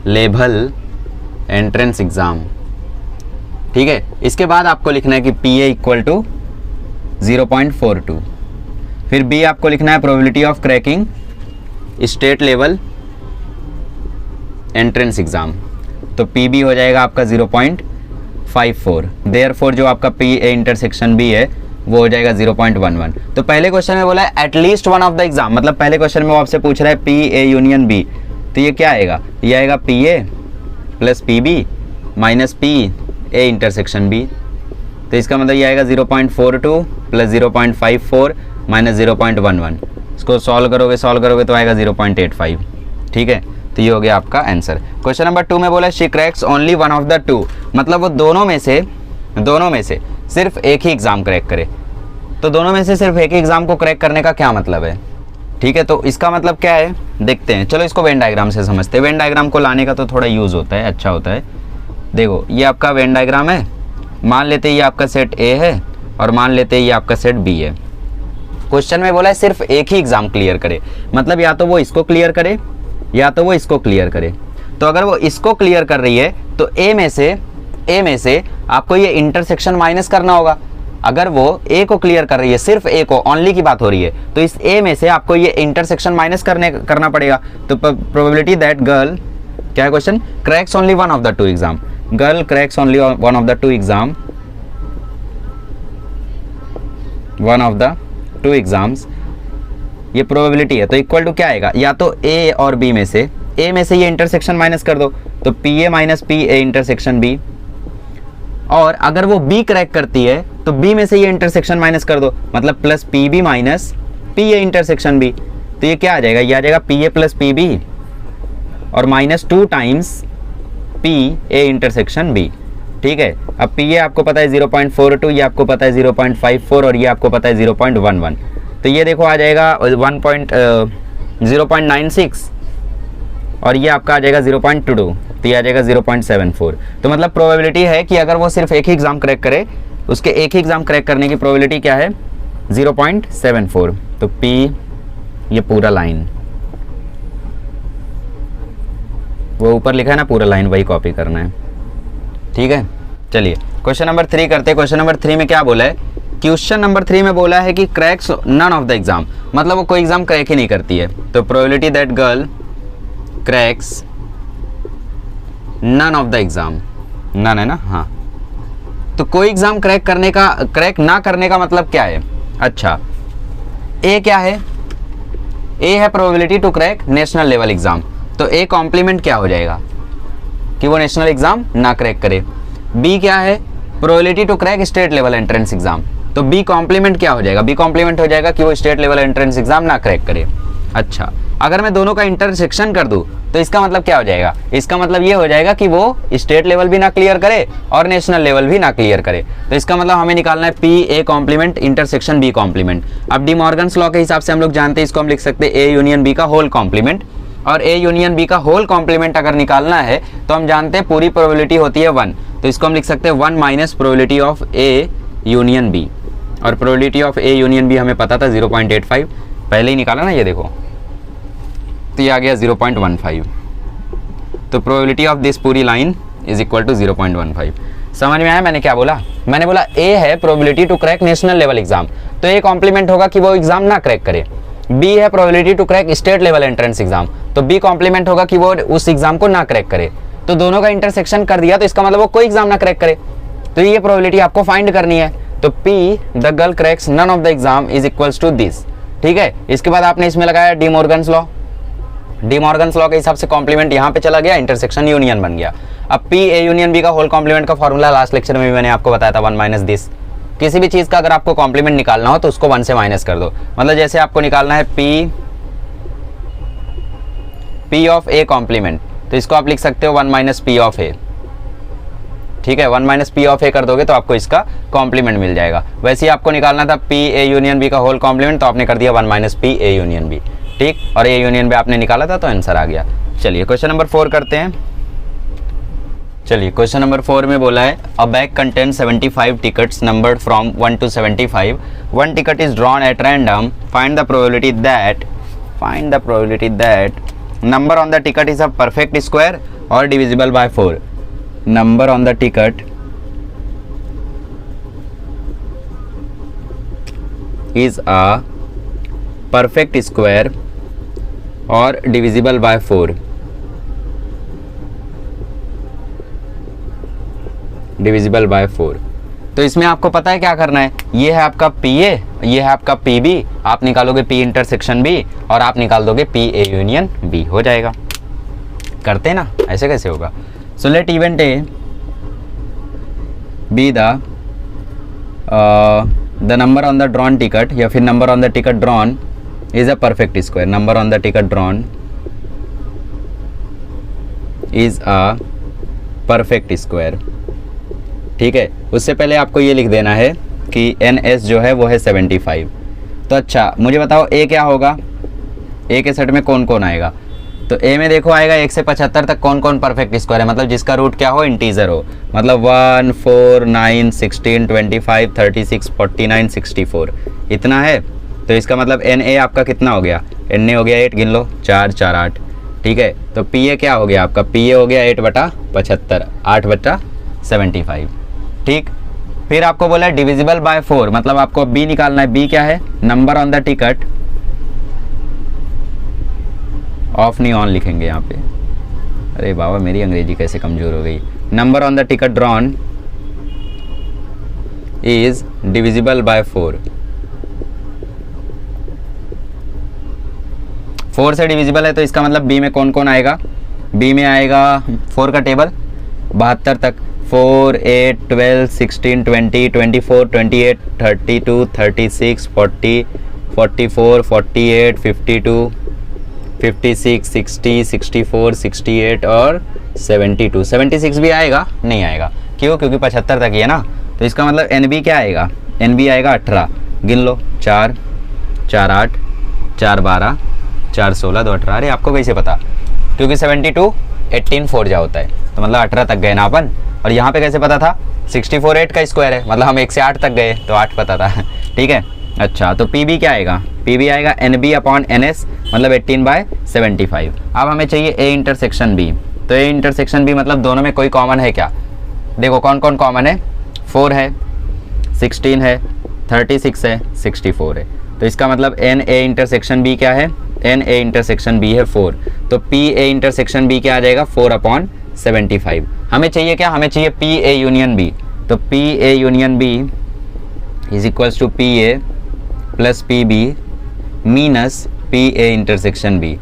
level entrance exam. ठीक है, इसके बाद आपको लिखना है कि पी ए इक्वल टू 0.42, फिर बी आपको लिखना है probability of cracking state level entrance exam, तो पी बी हो जाएगा आपका 0.54, देयरफॉर जो आपका पी ए इंटरसेक्शन बी है वो हो जाएगा 0.11। तो पहले क्वेश्चन में बोला है at least one of the exam, मतलब पहले क्वेश्चन में वो आपसे पूछ रहा है पी ए यूनियन बी, तो ये क्या आएगा, ये आएगा P A plus P B minus P A intersection B, तो इसका मतलब ये आएगा 0.42 प्लस 0.54 माइनस 0.11। इसको सॉल्व करोगे तो आएगा 0.85। ठीक है, तो ये हो गया आपका आंसर। क्वेश्चन नंबर 2 में बोला she cracks only one of the 2, मतलब वो दोनों में से सिर्फ एक ही एग्जाम क्रैक करे। तो दोनों में से सिर्फ एक ही एग्जाम को क्रैक करने का क्या मतलब है? ठीक है, तो इसका मतलब क्या है देखते हैं। चलो इसको वेन डायग्राम से समझते हैं। वेन डायग्राम को लाने का तो थोड़ा यूज़ होता है, अच्छा होता है। देखो ये आपका वेन डायग्राम है, मान लेते हैं ये आपका सेट ए है और मान लेते हैं ये आपका सेट बी है। क्वेश्चन में बोला है सिर्फ एक ही एग्जाम क्लियर करे, मतलब या तो वो इसको क्लियर करे या तो वो इसको क्लियर करे। तो अगर वो इसको क्लियर कर रही है तो ए में से आपको ये इंटरसेक्शन माइनस करना होगा। अगर वो ए को क्लियर कर रही है, सिर्फ ए को, ओनली की बात हो रही है, तो इस ए में से आपको ये इंटरसेक्शन माइनस करना पड़ेगा। तो प्रोबेबिलिटी दैट गर्ल, क्या है question, cracks only one of the 2 exam, girl cracks only one of the 2 exam, one of the 2 exams, ये प्रोबेबिलिटी है। तो इक्वल टू क्या आएगा, या तो ए और बी में से, ए में से ये इंटरसेक्शन माइनस कर दो तो P A minus P A intersection B, और अगर वो बी क्रैक करती है तो बी में से ये इंटरसेक्शन माइनस कर दो, मतलब plus P B minus P A intersection B. तो ये क्या आ जाएगा, ये आ जाएगा P A plus P B और minus 2 times P A intersection B. ठीक है, अब पी ए आपको पता है 0.42, ये आपको पता है 0.54 और ये आपको पता है 0.11। तो ये देखो आ जाएगा 0.96 और ये आपका आ जाएगा 0.22, तो ये आ जाएगा 0.74। तो मतलब प्रोबेबिलिटी है कि अगर वो सिर्फ एक ही एग्जाम क्रैक करे, उसके एक ही एग्जाम क्रैक करने की प्रोबेबिलिटी क्या है, 0.74। तो P, ये पूरा लाइन, वो ऊपर लिखा है ना पूरा लाइन, वही कॉपी करना है। ठीक है, चलिए क्वेश्चन नंबर 3 करते हैं। क्वेश्चन नंबर 3 में क्या बोला है, क्वेश्चन नंबर 3 में बोला है कि cracks none of the exam, मतलब वो कोई एग्जाम क्रैक ही नहीं करती है। तो probability that girl cracks none of the exam, none है ना, हाँ, तो कोई एग्जाम क्रैक ना करने का मतलब क्या है। अच्छा, ए क्या है, ए है probability to crack national level exam, तो ए कॉम्प्लीमेंट क्या हो जाएगा कि वो नेशनल एग्जाम ना क्रैक करे। बी क्या है, probability to crack state level entrance exam, तो बी कॉम्प्लीमेंट क्या हो जाएगा, बी कॉम्प्लीमेंट हो जाएगा कि वो स्टेट लेवल एंट्रेंस एग्जाम ना क्रैक करे। अच्छा, अगर मैं दोनों का इंटरसेक्शन कर दूं तो इसका मतलब क्या हो जाएगा, इसका मतलब ये हो जाएगा कि वो स्टेट लेवल भी ना क्लियर करे और नेशनल लेवल भी ना क्लियर करे। तो इसका मतलब हमें निकालना है P A complement intersection B complement. अब डी मॉर्गन्स लॉ के हिसाब से हम लोग जानते हैं, इसको हम लिख सकते हैं ए यूनियन बी का होल कॉम्प्लीमेंट, और ए यूनियन बी का होल कॉम्प्लीमेंट अगर निकालना है तो हम जानते हैं पूरी प्रोबेबिलिटी होती है 1, तो इसको हम लिख सकते हैं 1 minus probability of A union B, और probability of A union B हमें पता था 0.85, पहले ही निकाला ना, ये देखो, तो ये आ गया 0.15। तो प्रोबेबिलिटी ऑफ दिस पूरी लाइन इज इक्वल टू 0.15। समझ में आया मैंने क्या बोला, मैंने बोला ए है probability to crack national level exam, तो ए कॉम्प्लीमेंट होगा कि वो एग्जाम ना क्रैक करे। बी है probability to crack state level entrance exam, तो बी कॉम्प्लीमेंट होगा कि वो उस एग्जाम को ना क्रैक करे। तो दोनों का इंटरसेक्शन कर दिया तो इसका मतलब वो कोई एग्जाम ना क्रैक करे, तो ये प्रोबेबिलिटी आपको फाइंड करनी है। तो P the girl cracks none of the exam is equals to this, ठीक है। इसके बाद आपने इसमें लगाया de Morgan's law, de Morgan's law के हिसाब से कॉम्प्लीमेंट यहाँ पे चला गया, इंटरसेक्शन यूनियन बन गया। अब पी ए यूनियन बी का होल कॉम्प्लीमेंट का फॉर्मूला लास्ट लेक्चर में भी मैंने आपको बताया था 1 माइनस दिस। किसी भी चीज का अगर आपको कॉम्प्लीमेंट निकालना हो तो उसको 1 से माइनस कर दो, मतलब जैसे आपको निकालना है पी ऑफ ए कॉम्प्लीमेंट, तो इसको आप लिख सकते हो 1 माइनस पी ऑफ ए, ठीक है। 1 माइनस पी ऑफ ए कर दोगे तो आपको इसका कॉम्प्लीमेंट मिल जाएगा। वैसे ही आपको निकालना था पी ए यूनियन बी का होल कॉम्प्लीमेंट, तो आपने कर दिया 1 minus P A union B, ठीक, और ए यूनियन बी आपने निकाला था तो आंसर आ गया। चलिए क्वेश्चन नंबर 4 करते हैं। चलिए क्वेश्चन नंबर 4 में बोला है अ bag contain 75 tickets numbered from 1 to 75, 1 ticket is drawn at random, find the probability that number on the ticket is a perfect square or divisible by 4, number on the ticket is a perfect square or divisible by 4, divisible by 4। तो इसमें आपको पता है क्या करना है, ये है आपका पी ए, ये है आपका पी बी, आप निकालोगे पी इंटरसेक्शन बी और आप निकाल दोगे पी ए यूनियन बी, हो जाएगा। करते हैं ना, ऐसे कैसे होगा। So let event A be the number on the drawn ticket, या फिर number on the ticket drawn is a perfect square, number on the ticket drawn is a perfect square, ठीक है। उससे पहले आपको ये लिख देना है कि एन एस जो है वो है 75। तो अच्छा मुझे बताओ ए क्या होगा, ए के सेट में कौन कौन आएगा। तो ए में देखो आएगा 1 से 75 तक कौन कौन परफेक्ट स्क्वायर है, मतलब जिसका रूट क्या हो, इंटीजर हो, मतलब 1 4 9 16 25 36 49 64 इतना है। तो इसका मतलब एन ए आपका कितना हो गया, एन ए हो गया 8, गिन लो 4 4 8, ठीक है। तो पी ए क्या हो गया आपका, पी ए हो गया 8/75, 8/75, ठीक। फिर आपको बोला है डिविजिबल बाय 4, मतलब आपको बी निकालना है। बी क्या है, number on the ticket, of नहीं ऑन लिखेंगे यहाँ पे, अरे बाबा मेरी अंग्रेजी कैसे कमजोर हो गई। Number on the ticket drawn is divisible bye 4, 4 से डिविजिबल है, तो इसका मतलब बी में कौन कौन आएगा। बी में आएगा 4 का टेबल 72 तक, 4 8 12 16 20 24 28 32 36 40 44 48 52 56 60 64 68 और 72, 76 भी आएगा, नहीं आएगा, क्यों, क्योंकि 75 तक ही है ना। तो इसका मतलब एन बी क्या आएगा, एन बी आएगा 18, गिन लो 4 4 8 4 12 4 16 2 18, अरे आपको कैसे पता, क्योंकि 72 18 4 जा होता है, तो मतलब 18 तक गए ना अपन। और यहाँ पे कैसे पता था, 64 8 का स्क्वायर है, मतलब हम 1 से 8 तक गए तो 8 पता था, ठीक है। अच्छा तो पी बी क्या आएगा, पी बी आएगा N B upon N S, मतलब 18/75। अब हमें चाहिए ए इंटरसेक्शन बी, तो ए इंटरसेक्शन बी मतलब दोनों में कोई कॉमन है क्या, देखो कौन कौन कॉमन है, 4 है, 16 है, 36 है, 64 है। तो इसका मतलब एन ए इंटरसेक्शन बी क्या है, एन ए इंटरसेक्शन बी है 4, तो पी ए इंटरसेक्शन बी क्या आ जाएगा 4/75। हमें चाहिए क्या, हमें चाहिए पी ए यूनियन बी, तो P A union B is equals to P A plus P B minus P A intersection B.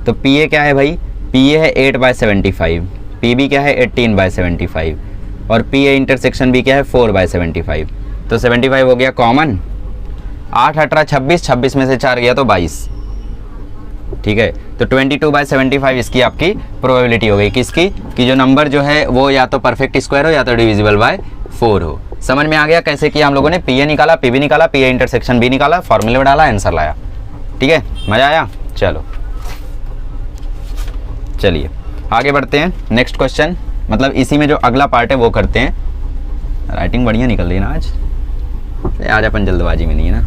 तो पी ए क्या है भाई, पी ए है 8/75, पी बी क्या है 18/75, और पी ए इंटरसेक्शन बी क्या है 4/75। तो 75 हो गया कॉमन, 8 18 26, 26 में से 4 गया तो 22। ठीक है, तो 22/75 इसकी आपकी प्रोबेबिलिटी हो गई किसकी, कि जो नंबर जो है वो या तो परफेक्ट स्क्वायर हो या तो डिविजिबल बाय 4 हो। समझ में आ गया कैसे किया हम लोगों ने, पी ए निकाला, पी बी निकाला, पी ए इंटरसेक्शन बी निकाला, फॉर्मूले में डाला, आंसर लाया। ठीक है, मजा आया। चलो चलिए आगे बढ़ते हैं, नेक्स्ट क्वेश्चन, मतलब इसी में जो अगला पार्ट है वो करते हैं। राइटिंग बढ़िया निकल रही है ना आज अपन जल्दबाजी में नहीं है ना।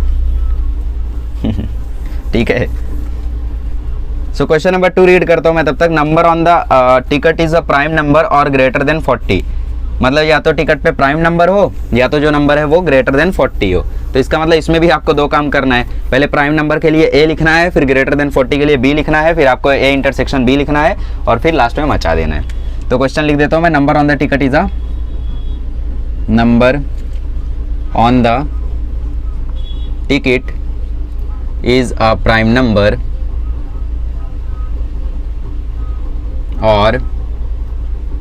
ठीक है, सो क्वेश्चन नंबर 2 रीड करता हूँ मैं तब तक। Number on the ticket is a prime number और ग्रेटर देन 40। मतलब या तो टिकट पे प्राइम नंबर हो या तो जो नंबर है वो ग्रेटर देन 40 हो। तो इसका मतलब इसमें भी आपको 2 काम करना है, पहले प्राइम नंबर के लिए ए लिखना है, फिर ग्रेटर देन 40 के लिए बी लिखना है, फिर आपको ए इंटरसेक्शन बी लिखना है और फिर लास्ट में मचा देना है। तो क्वेश्चन लिख देता हूँ मैं, number on the ticket is a number on the ticket is a prime number और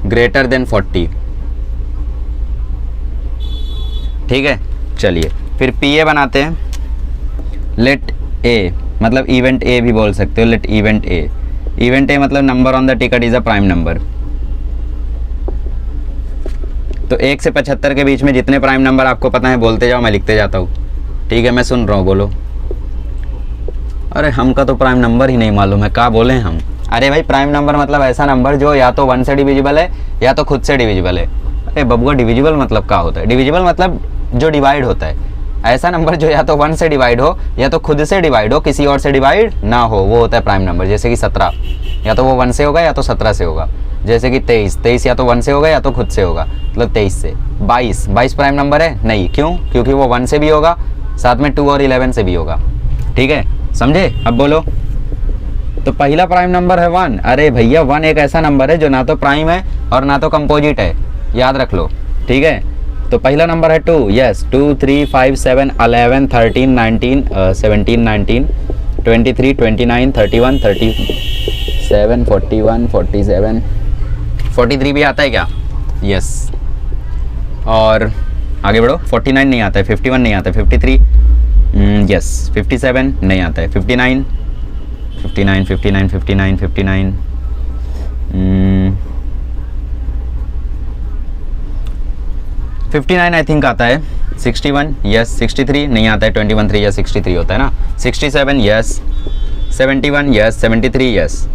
ग्रेटर देन 40। ठीक है, चलिए फिर पी ए बनाते हैं। लेट ए मतलब इवेंट ए भी बोल सकते हो, let event A. Event A मतलब number on the ticket is a prime number. तो 1 से 75 के बीच में जितने प्राइम नंबर आपको पता है बोलते जाओ, मैं लिखते जाता हूँ। ठीक है, मैं सुन रहा हूँ, बोलो। अरे हमका तो प्राइम नंबर ही नहीं मालूम है, क्या बोले हम। अरे भाई प्राइम नंबर मतलब ऐसा नंबर जो या तो 1 से डिविजिबल है या तो खुद से डिविजिबल है। अरे बबुआ डिविजिबल मतलब क्या होता है, डिविजिबल मतलब जो डिवाइड होता है। ऐसा नंबर जो या तो 1 से डिवाइड हो या तो खुद से डिवाइड हो, किसी और से डिवाइड ना हो, वो होता है प्राइम नंबर। जैसे कि 17 या तो वो 1 से होगा या तो 17 से होगा। जैसे कि 23 या तो 1 से होगा या तो खुद से होगा, मतलब 23 से। 22 प्राइम नंबर है नहीं, क्यों, क्योंकि वो 1 से भी होगा, साथ में 2 और 11 से भी होगा। ठीक है, समझे। अब बोलो, तो पहला प्राइम नंबर है 1। अरे भैया 1 एक ऐसा नंबर है जो ना तो प्राइम है और ना तो कंपोजिट है, याद रख लो। ठीक है, तो पहला नंबर है 2। यस, 2 3 5 7 11 13 19 17 19 23 29 31 37 41 47 43 भी आता है क्या? यस, और आगे बढ़ो। 49 नहीं आता है, 51 नहीं आता है, 53 यस, 57 नहीं आता है, 59 59 59 59 59 59 आई थिंक आता है। 61 यस, 63 नहीं आता है, 21 3 या 63 होता है ना। 67 यस, 71 यस, 73 यस।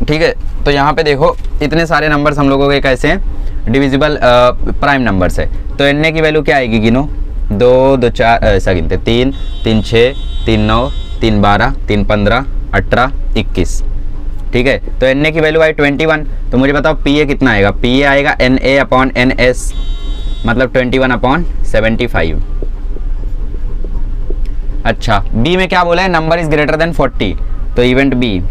ठीक है, तो यहाँ पे देखो इतने सारे नंबर्स हम लोगों के कैसे हैं, डिविजिबल प्राइम नंबर्स है। तो एन की वैल्यू क्या आएगी, गिनो। 2 2 4 ऐसा गिनते, 3 3 6 3 9 3 12 3 15 18 21। ठीक है, तो एन ए की वैल्यू आई 21। तो मुझे बताओ पी ए कितना आएगा। पी ए आएगा N A upon N S, मतलब 21 अपॉन 75। अच्छा, बी में क्या बोला है, नंबर इज ग्रेटर देन 40। तो event B,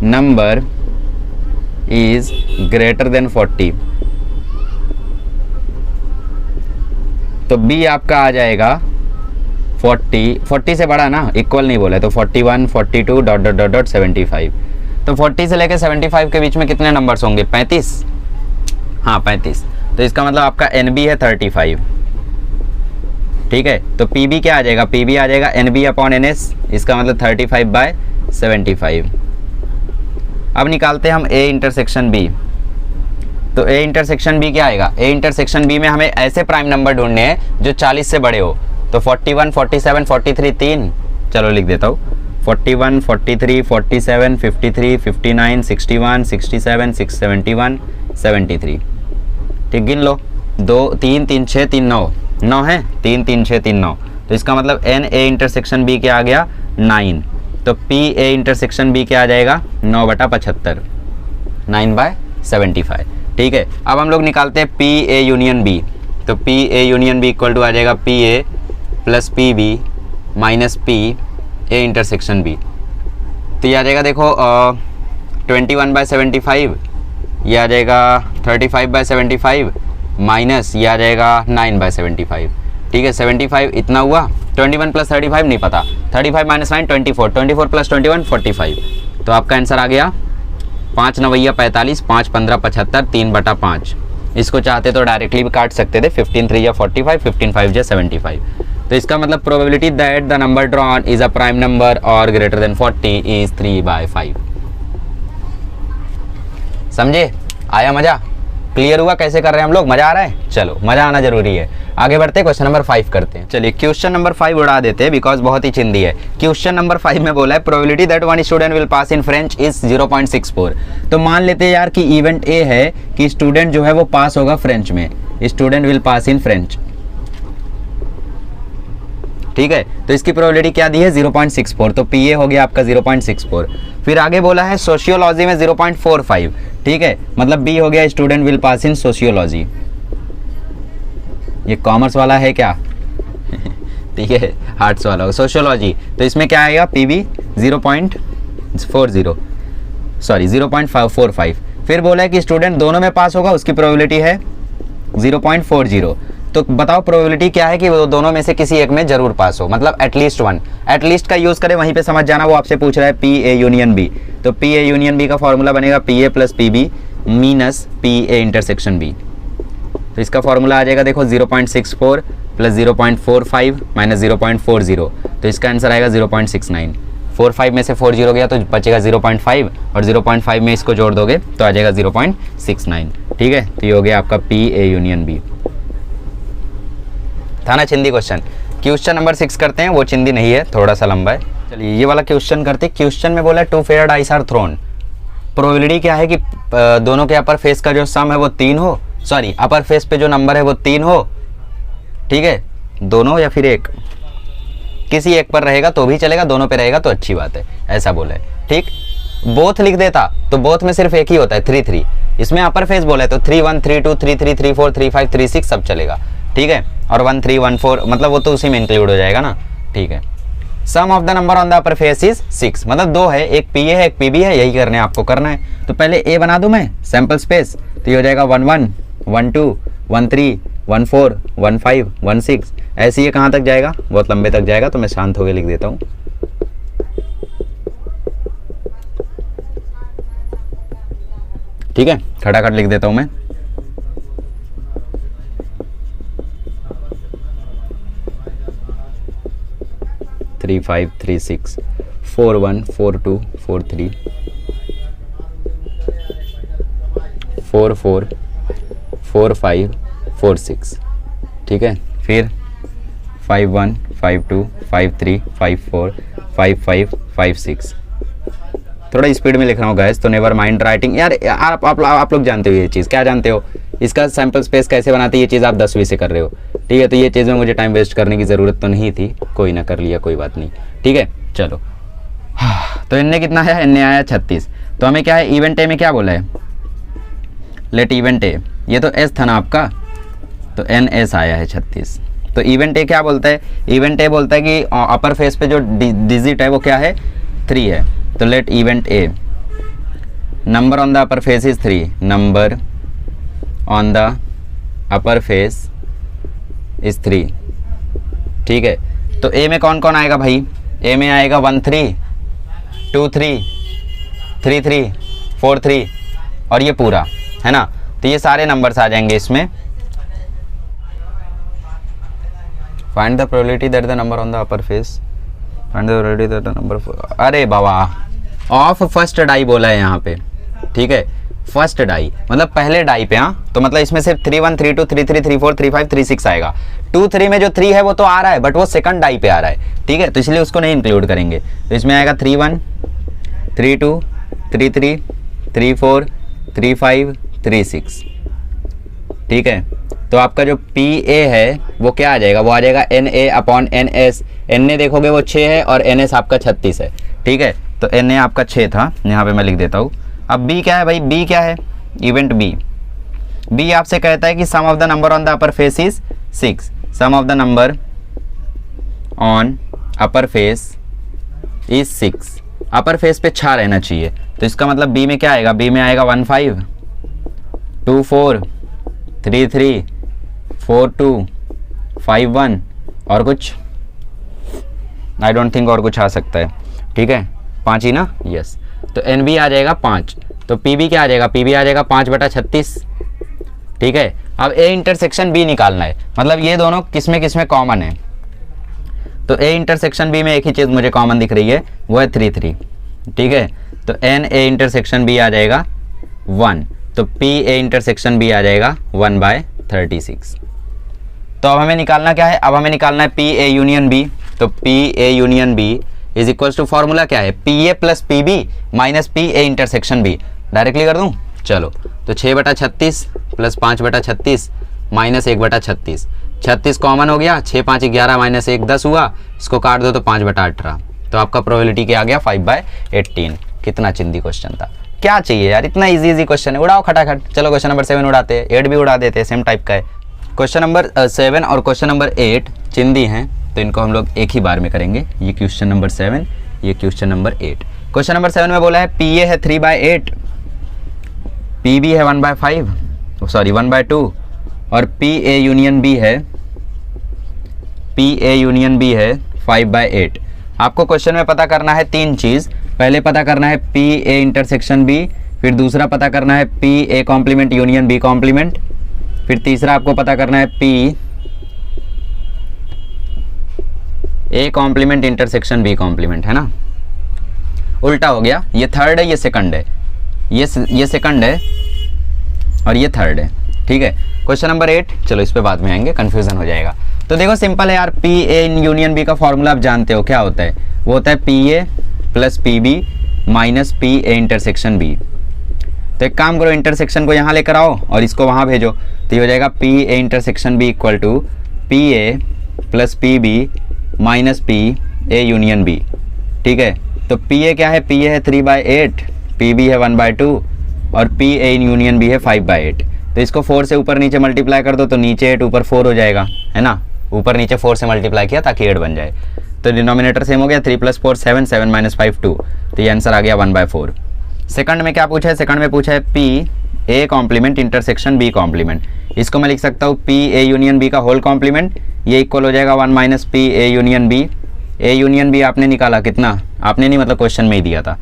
number is greater than 40। तो बी आपका आ जाएगा 40 से बड़ा ना, इक्वल नहीं बोला है, तो 41 42 डॉट डॉट डॉट डॉट 75। तो 40 से लेकर 75 के बीच में कितने नंबर्स होंगे, 35। हाँ 35, तो इसका मतलब आपका एन बी है 35। ठीक है, तो पी बी क्या आ जाएगा, पी बी आ जाएगा N B upon N S, इसका मतलब 35/75। अब निकालते हैं हम ए इंटरसेक्शन बी। तो ए इंटरसेक्शन बी क्या आएगा, ए इंटरसेक्शन बी में हमें ऐसे प्राइम नंबर ढूंढने हैं जो 40 से बड़े हो। तो 41 47 43 3, चलो लिख देता हूँ, 41 43 47 53 59 61 67 671 73। ठीक, गिन लो, 2 3 3 6 3 9 9 है, 3 3 6 3 9। तो इसका मतलब एन ए इंटरसेक्शन बी क्या आ गया, 9। तो पी ए इंटरसेक्शन बी क्या आ जाएगा, 9/75, 9/75। ठीक है, अब हम लोग निकालते हैं पी ए यूनियन बी। तो P A union B equal to आ जाएगा P A plus P B minus P A intersection B. तो ये आ जाएगा देखो 21/75, ये आ जाएगा 35/75 माइनस ये आ जाएगा 9/75। ठीक है, 75 इतना हुआ, 21 प्लस 35 नहीं पता, 35 माइनस 9 24, 24 प्लस 21 45। तो आपका आंसर आ गया 5 9 45, 5 15 75, 3/5। इसको चाहते तो डायरेक्टली भी काट सकते थे, 15 3 45, 15 5 75। तो इसका मतलब probability that the number drawn is a prime number और ग्रेटर देन 40 इज 3/5। समझे? आया मजा? क्लियर हुआ कैसे कर रहे हैं हम लोग? मजा आ रहा है? चलो, मजा आना जरूरी है। आगे बढ़ते हैं, क्वेश्चन नंबर 5 करते हैं। चलिए क्वेश्चन नंबर 5 उड़ा देते हैं बिकॉज बहुत ही चिंदी है। क्वेश्चन नंबर 5 में बोला है probability that one student will pass in French is 0.64। तो मान लेते हैं यार कि इवेंट ए है कि स्टूडेंट जो है वो पास होगा फ्रेंच में, student will pass in French. ठीक है, तो इसकी प्रोबेबिलिटी क्या दी है? 0.64। तो पी ए हो गया आपका 0.64। फिर आगे बोला है सोशियोलॉजी में 0.45। ठीक है, मतलब बी हो गया student will pass in sociology. ये कॉमर्स वाला है क्या? ठीक है, आर्ट्स वाला सोशियोलॉजी। तो इसमें क्या आएगा? P B 0.40, sorry 0.45। फिर बोला है कि स्टूडेंट दोनों में पास होगा, उसकी प्रोबेबिलिटी है 0.40। तो बताओ प्रोबेबिलिटी क्या है कि वो दोनों में से किसी एक में जरूर पास हो, मतलब एटलीस्ट वन। एटलीस्ट का यूज करें, वहीं पे समझ जाना, वो आपसे पूछ रहा है पी ए यूनियन बी। तो पी ए यूनियन बी का फॉर्मूला बनेगा P A plus P B minus P A intersection B. तो इसका फॉर्मूला आ जाएगा देखो 0.64 प्लस 0.45 माइनस 0.40। तो इसका आंसर आएगा 0.69। 45 में से 40 गया तो बचेगा 0.5 और 0.5 में इसको जोड़ दोगे तो आ जाएगा 0.69। ठीक है, तो ये हो गया आपका पी ए यूनियन बी। था ना चिंदी क्वेश्चन? क्वेश्चन नंबर 6 करते हैं, वो चिंदी नहीं है, थोड़ा सा लंबा है। चलिए ये वाला क्वेश्चन करते हैं। क्वेश्चन में बोला है 2 paired ice are thrown. Probability क्या है कि दोनों के अपर फेस का जो सम है वो 3 हो, सॉरी अपर फेस पे जो नंबर है वो 3 हो। ठीक है, दोनों या फिर एक, किसी एक पर रहेगा तो भी चलेगा, दोनों पे रहेगा तो अच्छी बात है, ऐसा बोला है। ठीक, बोथ लिख देता तो बोथ में सिर्फ एक ही होता है 3 3। इसमें अपर फेस बोला है तो 3 1 3 2 3 3 3 4 3 5 3 6 सब चलेगा। ठीक है, और 1 3 1 4 मतलब वो तो उसी में इंक्लूड हो जाएगा ना। ठीक है, sum of the number on the upper face is 6, मतलब 2 है, एक पी ए है एक पी बी है, यही करने आपको करना है। तो पहले ए बना दूं मैं सैंपल स्पेस, तो ये हो जाएगा 1 1 1 2 1 3 1 4 1 5 1 6। ऐसे ये कहाँ तक जाएगा? बहुत लंबे तक जाएगा, तो मैं शांत होकर लिख देता हूँ। ठीक है, खटाखट लिख देता हूँ मैं। थ्री 5 3 6 4 1 4 2 4 3 4 4 4 5 4 6। ठीक है, फिर 5 1 5 2 5 3 5 4 5 5 5 6। थोड़ा स्पीड में लिख रहा हूँ गाइस, तो नेवर माइंड राइटिंग। यार आप लोग जानते हो ये चीज़, क्या जानते हो? इसका सैंपल स्पेस कैसे बनाते हैं, ये चीज़ आप 10वीं से कर रहे हो। ठीक है, तो ये चीज़ में मुझे टाइम वेस्ट करने की ज़रूरत तो नहीं थी, कोई ना कर लिया, कोई बात नहीं। ठीक है, चलो। तो इनने कितना है? इनने आया 36। तो हमें क्या है? इवेंट ए में क्या बोला है? लेट इवेंट ए, ये तो एस था ना आपका, तो एन एस आया है 36। तो इवेंट ए क्या बोलता है? इवेंट ए बोलता है कि अपर फेस पे जो डिजिट है वो क्या है? 3 है। तो let event A number on the upper face is 3, number on the upper face is 3। ठीक है, तो ए में कौन कौन आएगा भाई? ए में आएगा 1 3 2 3 3 3 4 3 और ये पूरा है ना। तो ये सारे नंबर्स आ जाएंगे इसमें। Find the probability that the number on the upper face, find the probability that the number, अरे बाबा ऑफ फर्स्ट डाई बोला है यहाँ पे। ठीक है, फर्स्ट डाई मतलब पहले डाई पे। हाँ, तो मतलब इसमें सिर्फ 3 1 3 2 3 3 3 4 3 5 3 6 आएगा। 2 3 में जो 3 है वो तो आ रहा है, बट वो सेकंड डाई पे आ रहा है। ठीक है, तो इसलिए उसको नहीं इंक्लूड करेंगे। तो इसमें आएगा 3 1 3 2 3 3 3 4 3 5 3 6। ठीक है, तो आपका जो पी ए है वो क्या आ जाएगा? वो आ जाएगा N A upon N S. N A देखोगे वो 6 है और एन एस आपका 36 है। ठीक है, तो एन ए आपका 6 था, यहाँ पे मैं लिख देता हूँ। अब बी क्या है भाई? बी क्या है? Event B. बी आपसे कहता है कि sum of the number on the upper face is 6, sum of the number on upper face is 6। Upper face पे 6 रहना चाहिए, तो इसका मतलब बी में क्या आएगा? बी में आएगा 1 5 2 4 3 3 4 2 5 1 और कुछ आई डोंट थिंक और कुछ आ सकता है। ठीक है, 5 ही ना? यस। तो एन बी आ जाएगा 5। तो पी बी क्या आ जाएगा, पी बी आ जाएगा 5/36। ठीक है, अब ए इंटरसेक्शन बी निकालना है, मतलब ये दोनों किसमें किसमें कॉमन है। तो ए इंटरसेक्शन बी में एक ही चीज़ मुझे कॉमन दिख रही है, वो है 3 3। ठीक है, तो एन ए इंटरसेक्शन बी आ जाएगा 1, तो पी ए इंटरसेक्शन बी आ जाएगा 1/36। तो अब हमें निकालना क्या है, अब हमें निकालना है पी ए यूनियन बी। तो P A union B is equals to formula क्या है, P A plus P B minus P A intersection B. Directly कर दूं, चलो। तो 6/36 प्लस 5/36 माइनस 1/36, 36 कॉमन हो गया, 6 5 11 माइनस 1 10 हुआ, इसको काट दो तो 5/18। तो आपका प्रोबेबिलिटी क्या आ गया, 5/18। कितना चिंदी क्वेश्चन था, क्या चाहिए यार, इतना इजी क्वेश्चन है, उड़ाओ खटाखट। चलो क्वेश्चन नंबर 7 उड़ाते हैं, 8 भी उड़ा देते हैं, सेम टाइप का है। क्वेश्चन नंबर 7 और क्वेश्चन नंबर 8 चिंदी हैं, तो इनको हम लोग एक ही बार में करेंगे। ये क्वेश्चन नंबर 7, ये क्वेश्चन नंबर 8। क्वेश्चन नंबर 7 में बोला है पी ए है 3/8, पी बी है 1/2 और पी ए यूनियन बी है 5/8। आपको क्वेश्चन में पता करना है 3 चीज़। पहले पता करना है पी ए इंटरसेक्शन बी, फिर दूसरा पता करना है P A complement union B complement, फिर तीसरा आपको पता करना है P A complement intersection B complement, है ना। उल्टा हो गया, ये थर्ड है, ये सेकंड है, ये सेकंड है और ये थर्ड है। ठीक है, क्वेश्चन नंबर 8, चलो इस पे बाद में आएंगे, कंफ्यूजन हो जाएगा। तो देखो सिंपल है यार, पी ए यूनियन बी का फॉर्मूला आप जानते हो क्या होता है, वो होता है P A plus P B minus P A intersection B. तो एक काम करो, इंटरसेक्शन को यहाँ लेकर आओ और इसको वहाँ भेजो, तो ये हो जाएगा P A intersection B equal to P A plus P B minus P A union B. ठीक है, तो पी ए क्या है, पी ए है 3/8, पी बी है 1/2 और पी ए यूनियन बी है 5/8। तो इसको 4 से ऊपर नीचे मल्टीप्लाई कर दो, तो नीचे 8 ऊपर 4 हो जाएगा, है ना। ऊपर नीचे 4 से मल्टीप्लाई किया ताकि 8 बन जाए, तो डिनोमिनेटर सेम हो गया, 3 + 4 7, 7 - 5 2, तो ये आंसर आ गया 1/4। सेकंड में क्या पूछा है, सेकंड में पूछा है P A complement intersection B complement. इसको मैं लिख सकता हूँ पी ए यूनियन बी का होल कॉम्प्लीमेंट, ये इक्वल हो जाएगा 1 minus P A union B. A union B आपने निकाला कितना, आपने नहीं मतलब क्वेश्चन में ही दिया था,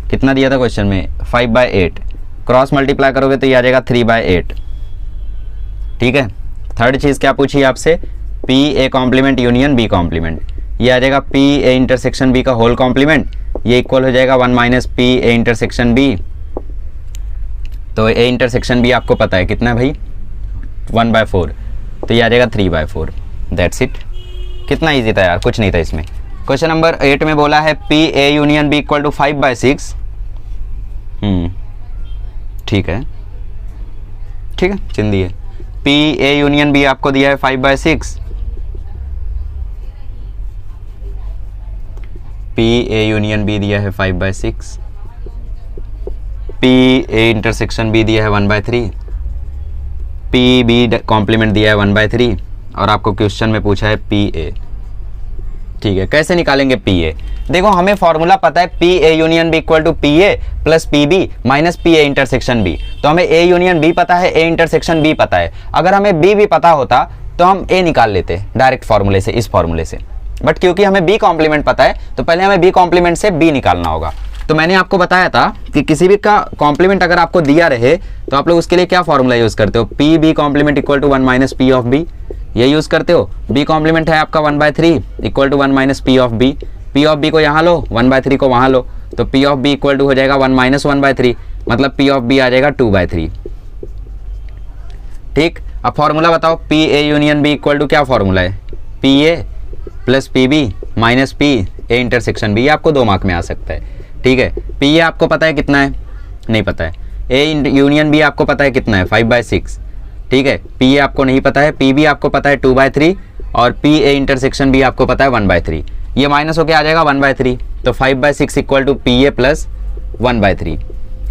कितना दिया था क्वेश्चन में, 5/8। क्रॉस मल्टीप्लाई करोगे तो ये आ जाएगा 3/8। ठीक है, थर्ड चीज़ क्या पूछी आपसे, P A complement union B complement, ये आ जाएगा पी ए इंटरसेक्शन बी का होल कॉम्प्लीमेंट, ये इक्वल हो जाएगा 1 minus P A intersection B. तो ए इंटरसेक्शन बी आपको पता है कितना है भाई, 1/4, तो ये आ जाएगा 3/4। दैट्स इट, कितना इजी था यार, कुछ नहीं था इसमें। क्वेश्चन नंबर 8 में बोला है P A union B equal to 5/6। ठीक है, ठीक है, चिंदी है। पी ए यूनियन बी आपको दिया है 5/6, पी ए यूनियन बी दिया है 5/6, पी ए इंटरसेक्शन बी दिया है 1/3, पी बी कॉम्प्लीमेंट दिया है 1/3 और आपको क्वेश्चन में पूछा है पी ए। ठीक है, कैसे निकालेंगे पी ए, देखो हमें फॉर्मूला पता है P A union B equal to P A plus P B minus P A intersection B. तो हमें ए यूनियन बी पता है, ए इंटरसेक्शन बी पता है। अगर हमें बी भी पता होता तो हम ए निकाल लेते डायरेक्ट फॉर्मूले से, इस फॉर्मूले से, बट क्योंकि हमें बी कॉम्प्लीमेंट पता है तो पहले हमें बी कॉम्प्लीमेंट से बी निकालना होगा। तो मैंने आपको बताया था कि किसी भी का कॉम्प्लीमेंट अगर आपको दिया रहे तो आप लोग उसके लिए क्या फॉर्मूला यूज करते हो, P B complement equal to 1 minus P of B, ये यूज करते हो। बी कॉम्प्लीमेंट है आपका 1/3 equal to 1 minus P of B, P of B को यहाँ लो, 1/3 को वहाँ लो, तो P of B equal to हो जाएगा 1 माइनस 1/3, मतलब पी ऑफ बी आ जाएगा 2/3। ठीक, अब फॉर्मूला बताओ, P A union B equal to क्या फॉर्मूला है, P A plus P B minus P A intersection B, आपको 2 मार्क में आ सकता है। ठीक है, पी ए आपको पता है कितना है, नहीं पता है। ए यूनियन बी आपको पता है कितना है, 5/6। ठीक है, पी ए आपको नहीं पता है, पी बी आपको पता है 2/3 और पी ए इंटरसेक्शन बी आपको पता है 1/3। ये माइनस होके आ जाएगा 1/3, तो 5/6 equal to P A plus 1/3।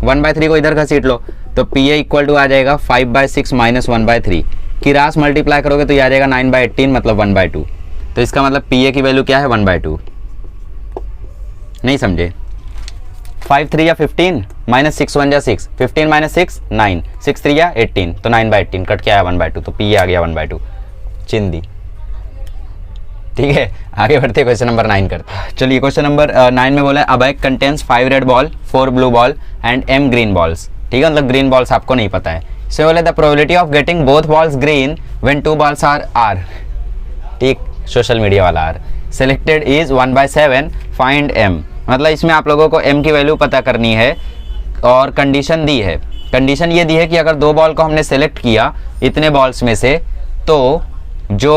1/3 को इधर घसीट लो, तो पी ए इक्वल टू आ जाएगा 5/6 माइनस 1/3 की रास मल्टीप्लाई करोगे तो ये आ जाएगा 9/18, मतलब 1/2। तो इसका मतलब पी ए की वैल्यू क्या है, 1/2। नहीं समझे, 5 3 या 15 माइनस 6 1 जा 6, 15 माइनस 6 9, 6 3 या 18, तो 9/18 कट के आया 1/2, तो पी ए आ गया 1/2। चिंदी, ठीक है, आगे बढ़ते क्वेश्चन नंबर 9 करते हैं। चलिए क्वेश्चन नंबर 9 में बोला है अ bag contains 5 red ball 4 blue ball and m green balls. ठीक है, मतलब ग्रीन बॉल्स आपको नहीं पता है। सो बोले the probability of getting both balls green when 2 balls are ठीक, सोशल मीडिया वाला are selected is 1/7 find m। मतलब इसमें आप लोगों को m की वैल्यू पता करनी है और कंडीशन दी है। कंडीशन ये दी है कि अगर 2 बॉल को हमने सेलेक्ट किया इतने बॉल्स में से, तो जो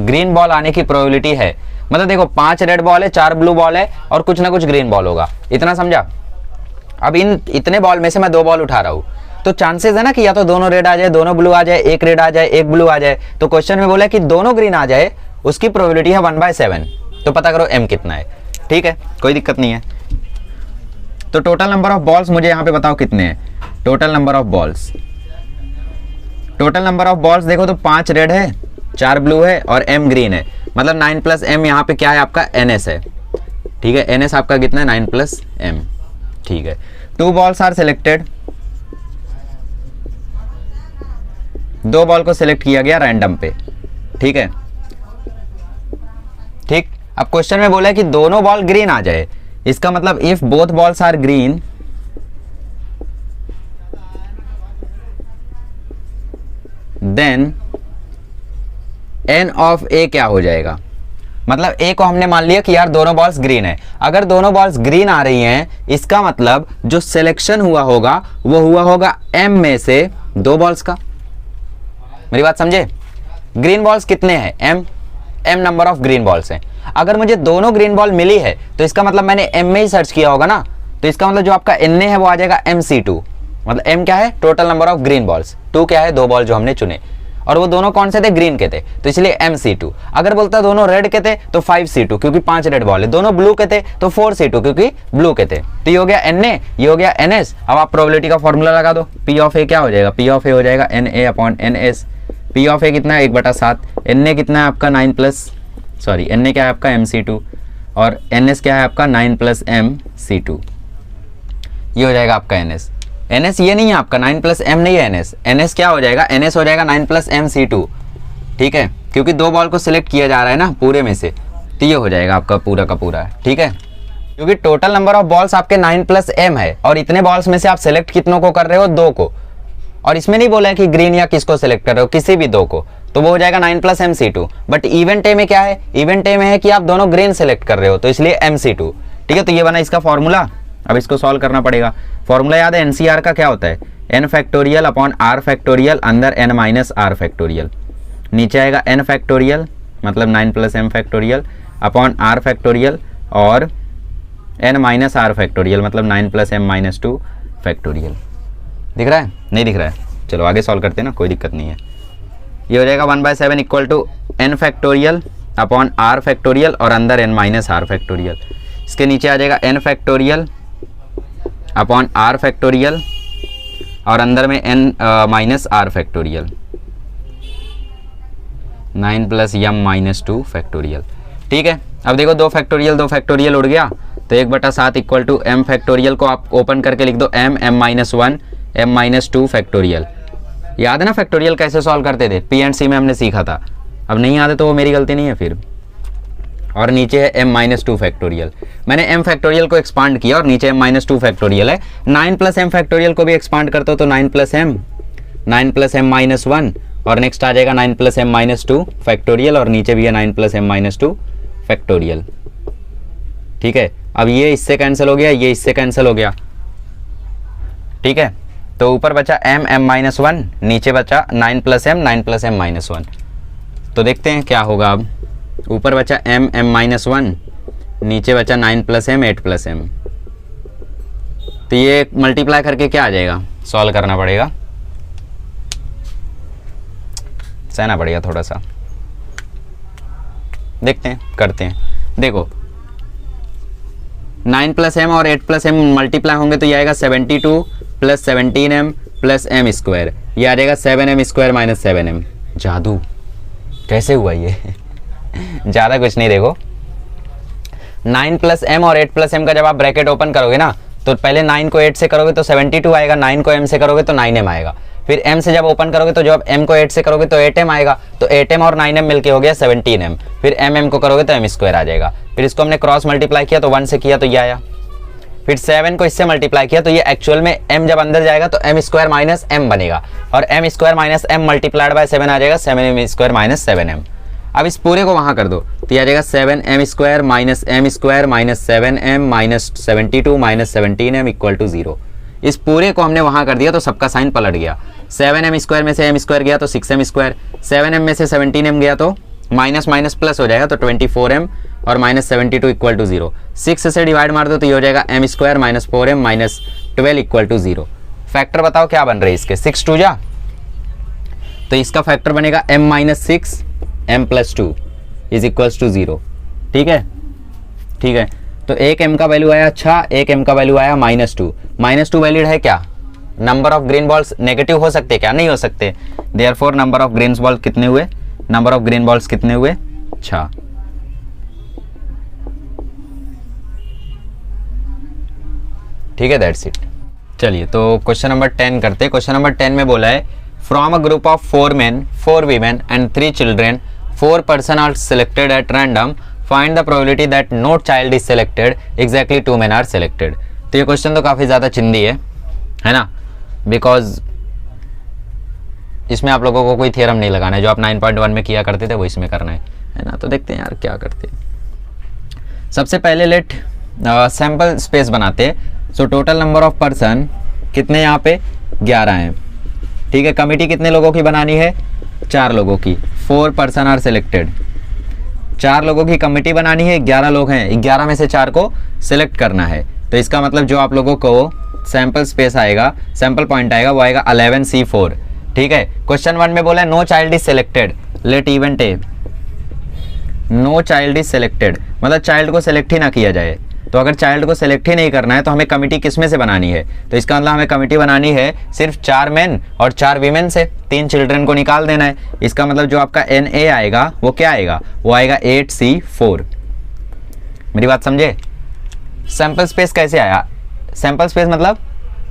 ग्रीन बॉल आने की प्रोबेबिलिटी है, मतलब देखो 5 रेड बॉल है, 4 ब्लू बॉल है और कुछ ना कुछ ग्रीन बॉल होगा, इतना समझा। अब इतने बॉल में से मैं 2 बॉल उठा रहा हूँ, तो चांसेस है ना कि या तो दोनों रेड आ जाए, दोनों ब्लू आ जाए, एक रेड आ जाए, एक ब्लू आ जाए। तो क्वेश्चन में बोला है कि दोनों ग्रीन आ जाए, उसकी प्रोबेबिलिटी है 1/7। तो पता करो m कितना है। ठीक है, कोई दिक्कत नहीं है। तो टोटल नंबर ऑफ बॉल्स मुझे यहाँ पे बताओ कितने हैं। Total number of balls, total number of balls देखो तो 5 रेड है, 4 ब्लू है और m ग्रीन है, मतलब 9 + m यहाँ पे क्या है आपका ns है। ठीक है, ns आपका कितना है 9 + m। ठीक है, 2 बॉल्स आर सिलेक्टेड, 2 बॉल को सिलेक्ट किया गया रैंडम पे। ठीक है, ठीक। अब क्वेश्चन में बोला है कि दोनों बॉल ग्रीन आ जाए, इसका मतलब if both balls are green then n of a क्या हो जाएगा। मतलब a को हमने मान लिया कि यार दोनों बॉल्स ग्रीन है। अगर दोनों बॉल्स ग्रीन आ रही हैं, इसका मतलब जो सिलेक्शन हुआ होगा वो हुआ होगा m में से 2 बॉल्स का। मेरी बात समझे। ग्रीन बॉल्स कितने हैं, m number of green balls हैं। अगर मुझे दोनों ग्रीन बॉल मिली है तो इसका मतलब मैंने m में ही सर्च किया होगा ना, तो इसका मतलब जो आपका na है वो आ जाएगा mc2। मतलब m क्या है, total number of green balls, 2 क्या है, 2 बॉल जो हमने चुने, और वो दोनों कौन से थे, ग्रीन के थे, तो इसलिए mc2। अगर बोलता दोनों रेड के थे तो 5c2 क्योंकि 5 रेड बॉल है, दोनों ब्लू के थे तो 4c2 क्योंकि ब्लू के थे। तो ये हो गया na, ये हो गया ns। अब आप प्रोबेबिलिटी का फॉर्मूला लगा दो, p ऑफ a क्या हो जाएगा, p ऑफ a हो जाएगा na/ns। p ऑफ a कितना है 1/7, na कितना है आपका 9 प्लस na क्या है आपका mc2 और ns क्या है आपका 9 + mc2। ये हो जाएगा आपका ns। ns ये नहीं है आपका 9 + m नहीं है ns। ns क्या हो जाएगा, ns हो जाएगा 9 + mc2। ठीक है, क्योंकि 2 बॉल को सिलेक्ट किया जा रहा है ना पूरे में से, तो ये हो जाएगा आपका पूरा का पूरा। ठीक है, क्योंकि टोटल नंबर ऑफ बॉल्स आपके 9 + m है और इतने बॉल्स में से आप सिलेक्ट कितनों को कर रहे हो, 2 को। और इसमें नहीं बोला है कि ग्रीन या किसको सिलेक्ट कर रहे हो, किसी भी 2 को, तो वो हो जाएगा 9 + mc2। बट इवेंट ए में क्या है, इवेंट ए में है कि आप दोनों ग्रीन सेलेक्ट कर रहे हो, तो इसलिए mc2। ठीक है, तो ये बना इसका फॉर्मूला। अब इसको सॉल्व करना पड़ेगा। फॉर्मूला याद है NCR का क्या होता है, n factorial upon r factorial अंदर n माइनस r फैक्टोरियल। नीचे आएगा n फैक्टोरियल मतलब 9 + m factorial upon r factorial और n माइनस r फैक्टोरियल मतलब 9 + m - 2 फैक्टोरियल। दिख रहा है, नहीं दिख रहा है, चलो आगे सॉल्व करते हैं ना, कोई दिक्कत नहीं है। ये हो जाएगा 1/7 = n factorial upon r factorial और अंदर n माइनस r फैक्टोरियल। इसके नीचे आ जाएगा n factorial upon r factorial और अंदर में n minus r factorial 9 + m - 2 factorial. ठीक है, अब देखो 2 फैक्टोरियल उड़ गया, तो 1/7 = m फैक्टोरियल को आप ओपन करके लिख दो m - 1 m - 2 फैक्टोरियल। याद है ना फैक्टोरियल कैसे सॉल्व करते थे, P&C में हमने सीखा था। अब नहीं याद है तो वो मेरी गलती नहीं है फिर। और नीचे है m - 2 फैक्टोरियल। मैंने m फैक्टोरियल को एक्सपांड किया और नीचे m - 2 फैक्टोरियल है। 9 + m फैक्टोरियल को भी एक्सपांड करते हो तो 9 + m 9 + m - 1 और नेक्स्ट आ जाएगा 9 + m - 2 फैक्टोरियल और नीचे भी है 9 + m - 2 फैक्टोरियल। ठीक है, अब ये इससे कैंसिल हो गया, ये इससे कैंसिल हो गया। ठीक है, तो ऊपर बचा m - 1, नीचे बचा 9 + m 9 + m - 1। तो देखते हैं क्या होगा। अब ऊपर बचा m - 1, नीचे बचा 9 + m 8 + m। तो ये मल्टीप्लाई करके क्या आ जाएगा, सॉल्व करना पड़ेगा, सहना पड़ेगा थोड़ा सा। देखते हैं, करते हैं। देखो 9 + m और 8 + m मल्टीप्लाई होंगे तो ये आएगा 72 + 17m + m²। ये आ जाएगा 7m² - 7m। जादू कैसे हुआ ये ज़्यादा कुछ नहीं। देखो 9 + m और 8 + m का जब आप ब्रैकेट ओपन करोगे ना, तो पहले 9 को 8 से करोगे तो 72 आएगा, 9 को m से करोगे तो 9m आएगा। फिर m से जब ओपन करोगे तो जब m को 8 से करोगे तो 8m आएगा, तो 8m और 9m मिलके हो गया 17m, फिर mm को करोगे तो m स्क्वायर आ जाएगा। फिर इसको हमने क्रॉस मल्टीप्लाई किया तो 1 से किया तो ये आया, फिर 7 को इससे मल्टीप्लाई किया तो ये एक्चुअल में m जब अंदर जाएगा तो m स्क्वायर माइनस m बनेगा, और m square minus m multiplied by 7 आ जाएगा 7m स्क्वायर माइनस 7m। अब इस पूरे को वहां कर दो तो ये आ जाएगा 7m square minus m square minus 7m minus 72 minus 17m equal to 0। इस पूरे को हमने वहां कर दिया तो सबका साइन पलट गया। 7m स्क्वायर में से m स्क्वायर गया तो 6m स्क्वायर, 7m में से 17m गया तो माइनस माइनस प्लस हो जाएगा तो 24m और माइनस 72 इक्वल टू 0। 6 से डिवाइड मार दो तो ये हो जाएगा m square minus 4m minus 12 equal to 0। Factor बताओ क्या बन रहे हैं इसके, 6 2 जा, तो इसका फैक्टर बनेगा m minus 6 m plus 2 is equals to 0। ठीक है, ठीक है, तो एक m का वैल्यू आया, अच्छा एक m का वैल्यू आया -2। -2 वैलिड है क्या? Number of green balls negative हो सकते क्या? नहीं हो सकते। Therefore number of green balls कितने हुए? नंबर ऑफ ग्रीन बॉल्स कितने हुए? अच्छा, ठीक है, दैट्स इट। चलिए तो क्वेश्चन नंबर 10 करते हैं। क्वेश्चन नंबर 10 में बोला है from a group of 4 men 4 women and 3 children 4 person are selected at random, find the probability that no child is selected, exactly 2 men are selected। तो ये question तो काफ़ी ज़्यादा चिंदी है ना, बिकॉज इसमें आप लोगों को कोई थियरम नहीं लगाना है, जो आप 9.1 में किया करते थे वो इसमें करना है ना। तो देखते हैं यार क्या करते हैं। सबसे पहले लेट सैम्पल स्पेस बनाते। So total number of person कितने यहाँ पे 11 हैं, ठीक है। कमिटी कितने लोगों की बनानी है? 4 लोगों की। 4 पर्सन आर सिलेक्टेड, 4 लोगों की कमिटी बनानी है, 11 लोग हैं, 11 में से 4 को सिलेक्ट करना है। तो इसका मतलब जो आप लोगों को सैंपल स्पेस आएगा, सैंपल पॉइंट आएगा, वो आएगा 11C4, ठीक है। क्वेश्चन 1 में बोला है no child is selected, let event A no child is selected, मतलब चाइल्ड को सिलेक्ट ही ना किया जाए। तो अगर चाइल्ड को सिलेक्ट ही नहीं करना है तो हमें कमिटी किस में से बनानी है? तो इसका मतलब हमें कमिटी बनानी है सिर्फ 4 मेन और 4 वीमेन से, 3 चिल्ड्रन को निकाल देना है। इसका मतलब जो आपका NA आएगा वो क्या आएगा? वो आएगा 8C4। मेरी बात समझे? सैंपल स्पेस कैसे आया? सैंपल स्पेस मतलब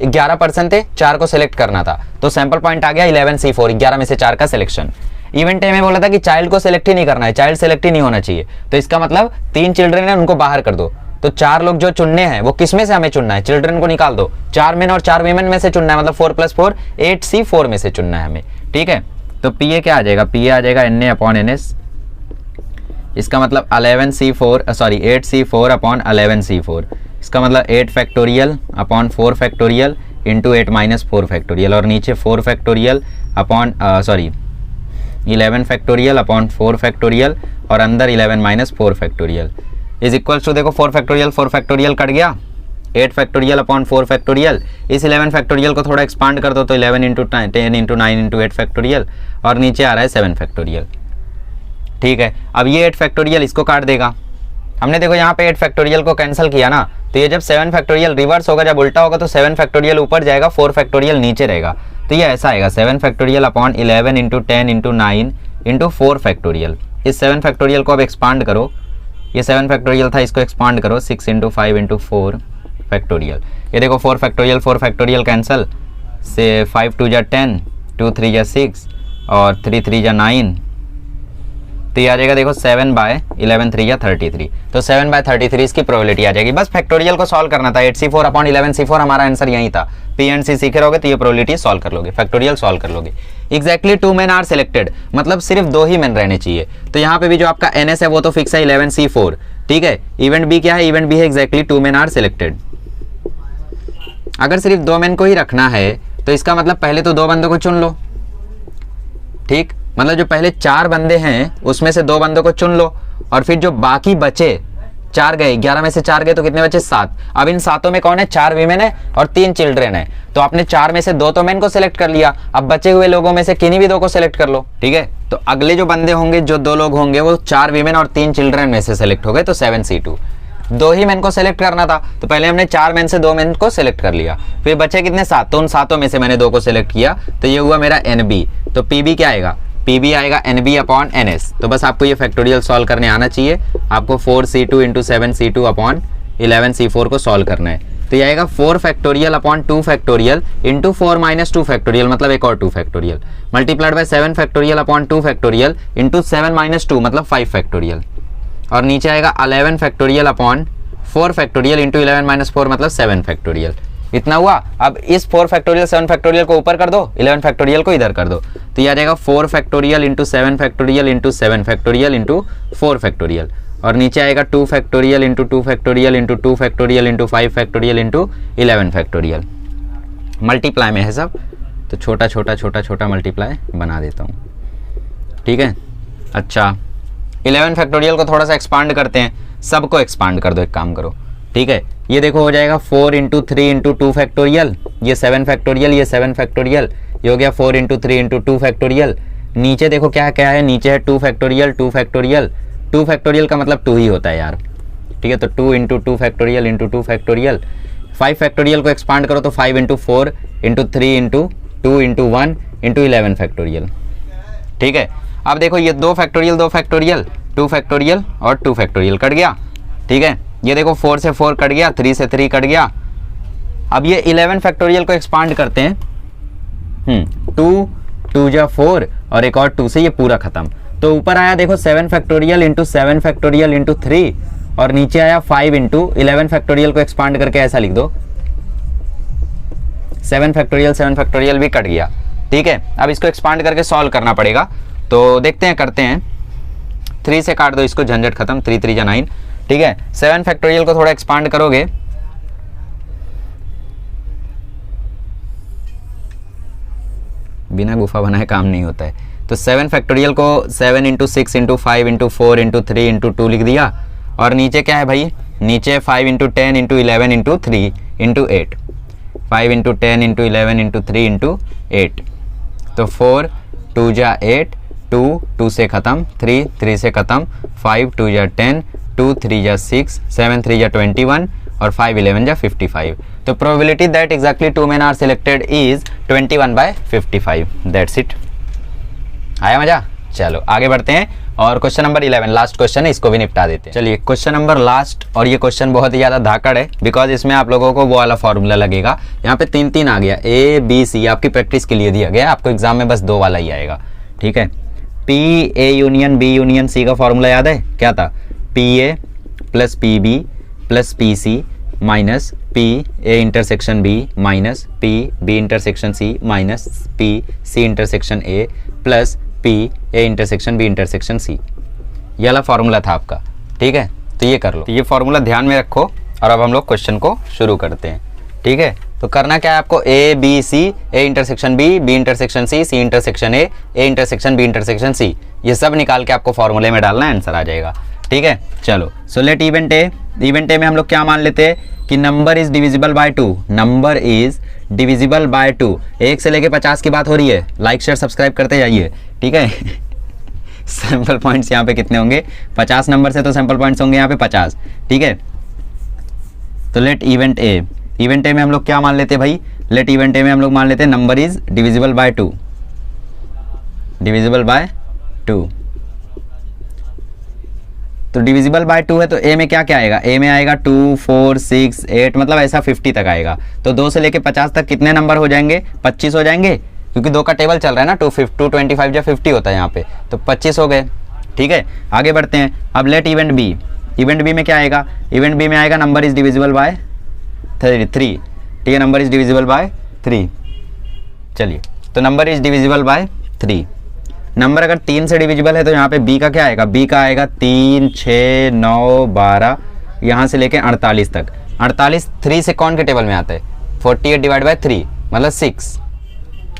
11 पर्सन थे, 4 को सिलेक्ट करना था, तो सैंपल पॉइंट आ गया 11C4, 11 में से 4 का सिलेक्शन। इवेंट ए में बोला था कि चाइल्ड को सिलेक्ट ही नहीं करना है, चाइल्ड सिलेक्ट ही नहीं होना चाहिए, तो इसका मतलब 3 चिल्ड्रन है उनको बाहर कर दो। तो 4 लोग जो चुनने हैं वो किस में से हमें चुनना है? चिल्ड्रन को निकाल दो, 4 मेन और 4 वीमेन में से चुनना है, मतलब 4 + 4 8C4 में से चुनना है हमें, ठीक है। तो PA क्या आ जाएगा? PA आ जाएगा NA/NS, इसका मतलब 8C4 अपॉन 11C4, इसका मतलब 8 factorial upon 4 factorial into 8 - 4 factorial, और नीचे 4 factorial upon 11 factorial upon 4 factorial, और अंदर 11 - 4 फैक्टोरियल इज इक्वल्स टू, देखो 4 फैक्टोरियल कट गया, 8 फैक्टोरियल अपॉन 4 फैक्टोरियल। इस 11 फैक्टोरियल को थोड़ा एक्सपांड कर दो तो 11 × 10 × 9 × 8 फैक्टोरियल, और नीचे आ रहा है 7 फैक्टोरियल, ठीक है। अब ये 8 फैक्टोरियल इसको काट देगा। हमने देखो यहाँ पे 8 फैक्टोरियल को कैंसिल किया ना, तो ये जब 7 फैक्टोरियल रिवर्स होगा, जब उल्टा होगा तो 7 फैक्टोरियल ऊपर जाएगा, 4 फैक्टोरियल नीचे रहेगा। तो ये ऐसा आएगा 7 फैक्टोरियल अपॉन 11 × 10 × 9 × 4 फैक्टोरियल। इस 7 फैक्टोरियल को अब एक्सपांड करो, ये 7 फैक्टोरियल था, इसको एक्सपांड करो 6 × 5 × 4 फैक्टोरियल। ये देखो 4 फैक्टोरियल कैंसिल से 5 × 2 = 10, 2 × 3 = 6 और 3 × 3 = 9, तो ये आ जाएगा देखो 7/11 3 = 33। तो 7/33 इसकी प्रोबेबिलिटी आ जाएगी। बस फैक्टोरियल को सॉल्व करना था, 8C4 अपॉन 11C4 हमारा आंसर यही था। P एंड C सीखे रहोगे तो ये प्रोबेबिलिटी सॉल्व कर लोगे, फैक्टोरियल सॉल्व कर लोगे। एग्जैक्टली 2 men आर सिलेक्टेड, मतलब सिर्फ 2 ही मेन रहने चाहिए। तो यहाँ पे भी जो आपका NS है वो तो फिक्स है 11C4, ठीक है। इवेंट B क्या है? इवेंट B है एग्जैक्टली 2 men आर सिलेक्टेड। अगर सिर्फ 2 men को ही रखना है तो इसका मतलब पहले तो 2 बंदों को चुन लो, ठीक, मतलब जो पहले 4 बंदे हैं उसमें से 2 बंदों को चुन लो, और फिर जो बाकी बचे 4 गए, 11 में से 4 गए तो कितने बचे? 7। अब इन 7 में कौन है? 4 वीमेन है और 3 चिल्ड्रन है। तो आपने 4 में से 2 तो मेन को सिलेक्ट कर लिया, अब बचे हुए लोगों में से किन्हीं भी 2 को सिलेक्ट कर लो, ठीक है। तो अगले जो बंदे होंगे, जो 2 लोग होंगे, वो 4 वीमेन और 3 चिल्ड्रन में से सिलेक्ट हो गए, तो 7C2। 2 ही मेन को सिलेक्ट करना था, तो पहले हमने 4 मेन से 2 मेन को सिलेक्ट कर लिया, फिर बचे कितने? 7, तो उन 7 में से मैंने 2 को सिलेक्ट किया, तो ये हुआ मेरा NB। तो PB क्या आएगा? PB आएगा NB/NS। तो बस आपको ये फैक्टोरियल सॉल्व करने आना चाहिए। आपको 4C2 × 7C2 अपॉन 11C4 को सॉल्व करना है। तो ये आएगा 4 factorial upon 2 factorial into 4 minus 2 factorial मतलब एक और 2 factorial multiplied by 7 factorial upon 2 factorial into 7 minus 2 मतलब 5 फैक्टोरियल, और नीचे आएगा 11 factorial upon 4 factorial into 11 minus 4 मतलब 7 फैक्टोरियल। इतना हुआ। अब इस 4 फैक्टोरियल 7 फैक्टोरियल को ऊपर कर दो, 11 फैक्टोरियल को इधर कर दो, तो ये आ जाएगा 4 factorial into 7 factorial into 7 factorial into 4 factorial, और नीचे आएगा 2 factorial into 2 factorial into 2 factorial into 5 factorial into 11 factorial. Multiply में है सब, तो छोटा छोटा छोटा छोटा मल्टीप्लाई बना देता हूँ, ठीक है। अच्छा 11 फैक्टोरियल को थोड़ा सा एक्सपांड करते हैं, सबको एक्सपांड कर दो, एक काम करो, ठीक है। ये देखो हो जाएगा 4 इंटू 3 इंटू 2 फैक्टोरियल, ये 7 फैक्टोरियल, ये 7 फैक्टोरियल, ये हो गया 4 इंटू 3 इंटू 2 फैक्टोरियल। नीचे देखो क्या क्या है, नीचे है 2 फैक्टोरियल 2 फैक्टोरियल, 2 फैक्टोरियल का मतलब 2 ही होता है यार, ठीक है। तो 2 into 2 factorial into 2 factorial, 5 factorial को एक्सपांड करो तो 5 into 4 into 3 into 2 into 1 into 11 factorial, ठीक है। अब देखो ये 2 फैक्टोरियल 2 फैक्टोरियल 2 फैक्टोरियल और 2 फैक्टोरियल कट गया, ठीक है। ये देखो 4 से 4 कट गया, 3 से 3 कट गया। अब ये 11 फैक्टोरियल को एक्सपांड करते हैं, 2 2 जा 4 और एक और 2 से ये पूरा खत्म। तो ऊपर आया देखो 7 फैक्टोरियल इंटू 7 फैक्टोरियल इंटू 3, और नीचे आया 5 इंटू 11 फैक्टोरियल को एक्सपांड करके ऐसा लिख दो, 7 फैक्टोरियल भी कट गया, ठीक है। अब इसको एक्सपांड करके सॉल्व करना पड़ेगा, तो देखते हैं, करते हैं। 3 से काट दो इसको, झंझट खत्म, 3 3 जा 9, ठीक है। 7 फैक्टोरियल को थोड़ा एक्सपांड करोगे, बिना गुफा बनाए काम नहीं होता है। तो 7 फैक्टोरियल को 7 into 6 into 5 into 4 into 3 into 2 लिख दिया, और नीचे क्या है भाई, नीचे 5 into 10 into 11 into 3 into 8, 5 into 10 into 11 into 3 into 8, तो 4 2 जा 8, 2 2 से ख़त्म, 3 3 से ख़त्म, 5 2 जा 10, 2 3 जा 6, 7 3 जा 21 और 5 11 जा 55। तो probability that exactly 2 men are selected is 21/55। That's it. आया मजा? चलो आगे बढ़ते हैं, और क्वेश्चन नंबर 11 लास्ट क्वेश्चन है, इसको भी निपटा देते हैं। चलिए क्वेश्चन नंबर लास्ट, और ये क्वेश्चन बहुत ही ज़्यादा धाकड़ है, बिकॉज इसमें आप लोगों को वो वाला फॉर्मूला लगेगा। यहाँ पे 3 3 आ गया, A B C आपकी प्रैक्टिस के लिए दिया गया, आपको एग्जाम में बस 2 वाला ही आएगा, ठीक है। P A union B union C का फॉर्मूला याद है क्या था? PA plus PB plus PC minus P A intersection B minus P B intersection C minus P C intersection A plus P A intersection B intersection C। ये वाला formula था आपका, ठीक है। तो ये कर लो, तो ये फॉर्मूला ध्यान में रखो, और अब हम लोग क्वेश्चन को शुरू करते हैं, ठीक है। तो करना क्या है आपको, A B C A intersection B B intersection C C intersection A A intersection B intersection C, ये सब निकाल के आपको फॉर्मूले में डालना है, आंसर आ जाएगा, ठीक है। चलो सो लेट इवेंट ए में हम लोग क्या मान लेते हैं कि number is divisible by 2, number is divisible by 2। 1 से लेके 50 की बात हो रही है, लाइक शेयर सब्सक्राइब करते जाइए, ठीक है। सैंपल पॉइंट्स यहाँ पे कितने होंगे, 50 नंबर से तो सैंपल पॉइंट्स होंगे यहाँ पे 50, ठीक है। तो लेट इवेंट ए में हम लोग क्या मान लेते हैं भाई, लेट इवेंट ए में हम लोग मान लेते हैं number is divisible by 2, divisible by 2। तो डिविजिबल बाय 2 है, तो ए में क्या क्या आएगा, ए में आएगा 2 4 6 8, मतलब ऐसा 50 तक आएगा। तो 2 से लेके 50 तक कितने नंबर हो जाएंगे, 25 हो जाएंगे, क्योंकि 2 का टेबल चल रहा है ना, 225 या 50 होता है यहाँ पे, तो 25 हो गए, ठीक है। आगे बढ़ते हैं। अब let event B, event B में क्या आएगा, इवेंट बी में आएगा नंबर इज डिविजिबल बाय 3, ठीक है, नंबर इज डिविजिबल बाय 3। चलिए तो number is divisible by 3, number अगर 3 से डिविजिबल है तो यहाँ पे बी का क्या आएगा, बी का आएगा 3 6 9 12, यहाँ से लेके 48 तक। 48 3 से कौन के टेबल में आता है, 48 डिवाइड बाय 3 मतलब 6,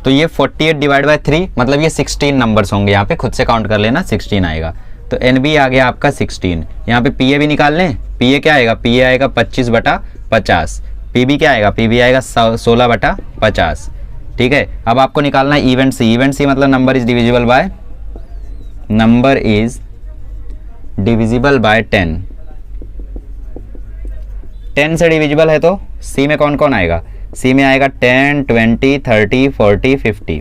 तो ये 48 डिवाइड बाय 3 मतलब ये 16 नंबर्स होंगे, यहाँ पे खुद से काउंट कर लेना, 16 आएगा। तो एन बी आ गया आपका 16। यहाँ पे पी ए भी निकाल लें, पी ए क्या आएगा, पी ए आएगा 25/50, पी बी क्या आएगा, पी बी आएगा 16/50, ठीक है। अब आपको निकालना है इवेंट सी, इवेंट सी मतलब number is divisible bye, number is divisible bye 10। 10 से डिविजिबल है तो सी में कौन कौन आएगा, सी में आएगा 10 20 30 40 50,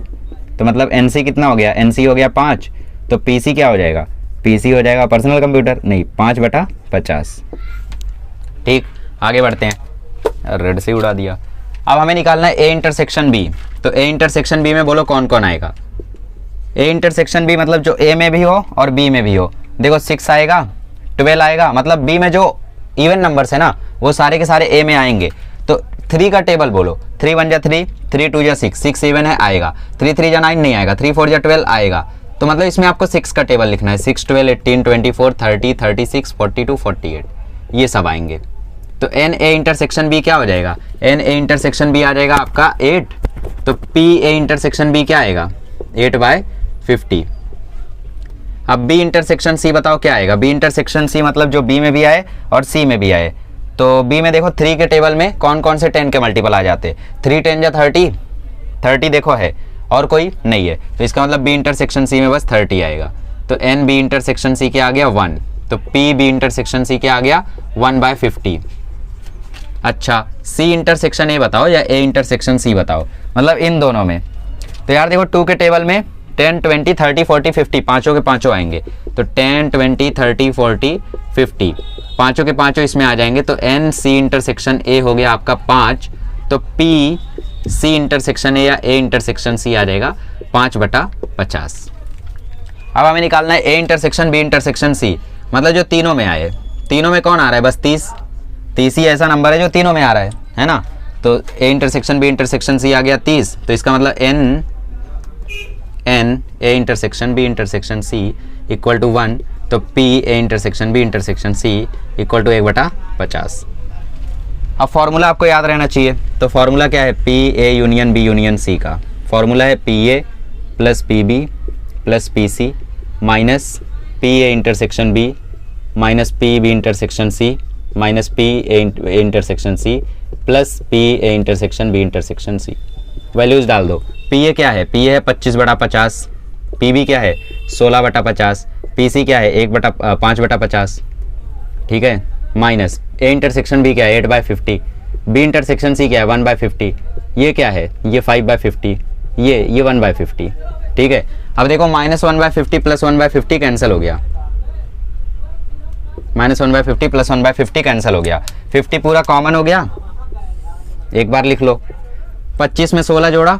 तो मतलब एन सी कितना हो गया, एन सी हो गया 5, तो पी सी क्या हो जाएगा, पी सी हो जाएगा पर्सनल कंप्यूटर नहीं 5/50, ठीक। आगे बढ़ते हैं। रेड से उड़ा दिया। अब हमें निकालना है ए इंटरसेक्शन बी। तो ए इंटरसेक्शन बी में बोलो कौन कौन आएगा। ए इंटरसेक्शन बी मतलब जो ए में भी हो और बी में भी हो। देखो 6 आएगा, 12 आएगा, मतलब बी में जो इवन नंबर्स है ना वो सारे के सारे ए में आएंगे। तो 3 का टेबल बोलो, 3 1 जा 3, 3 2 जा 6, 6 इवन है आएगा, 3 3 जा 9 नहीं आएगा, 3 4 जा 12 आएगा। तो मतलब इसमें आपको 6 का टेबल लिखना है, 6 12 18 24 30 36 42 48 ये सब आएंगे। तो एन ए इंटरसेक्शन बी क्या हो जाएगा, एन ए इंटरसेक्शन बी आ जाएगा आपका 8। तो पी ए इंटरसेक्शन बी क्या आएगा 8/50। अब बी इंटरसेक्शन सी बताओ क्या आएगा। बी इंटरसेक्शन सी मतलब जो बी में भी आए और सी में भी आए। तो बी में देखो 3 के टेबल में कौन कौन से 10 के मल्टीपल आ जाते, 3 10 जा 30, 30 देखो है और कोई नहीं है। तो इसका मतलब बी इंटरसेक्शन सी में बस 30 आएगा। तो एन बी इंटरसेक्शन सी क्या आ गया 1। तो पी बी इंटरसेक्शन सी क्या आ गया 1/50। अच्छा सी इंटरसेक्शन ए बताओ या ए इंटरसेक्शन सी बताओ, मतलब इन दोनों में। तो यार देखो 2 के टेबल में 10 20 30 40 50 पाँचों के पाँचों आएंगे। तो 10 20 30 40 50 पाँचों के पाँचों इसमें आ जाएंगे। तो एन सी इंटरसेक्शन ए हो गया आपका 5। तो पी सी इंटरसेक्शन ए या ए इंटरसेक्शन सी आ जाएगा 5/50। अब हमें निकालना है A intersection B intersection C, मतलब जो तीनों में आए। तीनों में कौन आ रहा है बस 30 ही ऐसा नंबर है जो तीनों में आ रहा है ना। तो A intersection B intersection C आ गया 30। तो इसका मतलब n A intersection B intersection C equal to 1। तो P A intersection B intersection C equal to 1/50। अब फॉर्मूला आपको याद रहना चाहिए। तो फॉर्मूला क्या है, P A union B union C का फॉर्मूला है P A plus P B plus P C minus P A intersection B minus P B intersection C minus P A intersection C plus P A intersection B intersection C. Values डाल दो। P A क्या है, P ए है 25/50, P B क्या है 16/50, P C क्या है 5/50, ठीक है, माइनस ए इंटरसेक्शन बी क्या है 8/50, बी इंटरसेक्शन सी क्या है 1/50, ये क्या है ये 5/50, ये 1/50, ठीक है। अब देखो -1/50 प्लस 1/50 कैंसिल हो गया, -1/50 प्लस 1/50 कैंसिल हो गया, 50 पूरा कॉमन हो गया। एक बार लिख लो, 25 में 16 जोड़ा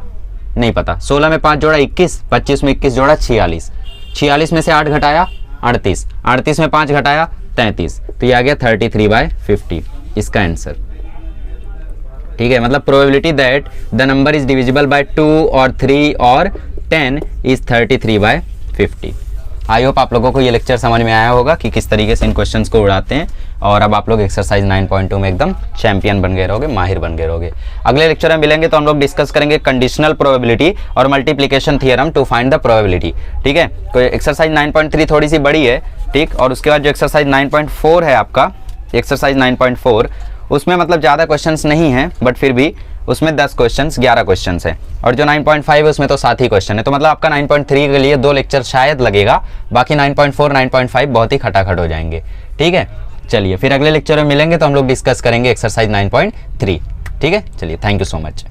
नहीं पता, 16 में 5 जोड़ा 21, 25 में 21 जोड़ा 46, 46 में से 8 घटाया 38, 38 में 5 घटाया 33। तो ये आ गया 33/50 इसका आंसर, ठीक है। मतलब probability that the number is divisible by 2 और 3 और 10 इज 33/50। आई होप आप लोगों को ये लेक्चर समझ में आया होगा कि किस तरीके से इन क्वेश्चंस को उड़ाते हैं, और अब आप लोग एक्सरसाइज 9.2 में एकदम चैंपियन बन गए रहोगे, माहिर बन गए रहोगे। अगले लेक्चर में मिलेंगे तो हम लोग डिस्कस करेंगे कंडीशनल प्रोबेबिलिटी और multiplication theorem to find the probability, ठीक है। कोई एक्सरसाइज 9.3 थोड़ी सी बड़ी है, ठीक। और उसके बाद जो एक्सरसाइज 9.4 है आपका, एक्सरसाइज 9.4 उसमें मतलब ज़्यादा क्वेश्चंस नहीं हैं, बट फिर भी उसमें 10 क्वेश्चंस 11 क्वेश्चंस हैं, और जो 9.5 है उसमें तो 7 ही क्वेश्चन है। तो मतलब आपका 9.3 के लिए 2 लेक्चर शायद लगेगा, बाकी 9.4 9.5 बहुत ही खटाखट हो जाएंगे, ठीक है। चलिए फिर अगले लेक्चर में मिलेंगे तो हम लोग डिस्कस करेंगे एक्सरसाइज 9.3, ठीक है। चलिए थैंक यू सो मच।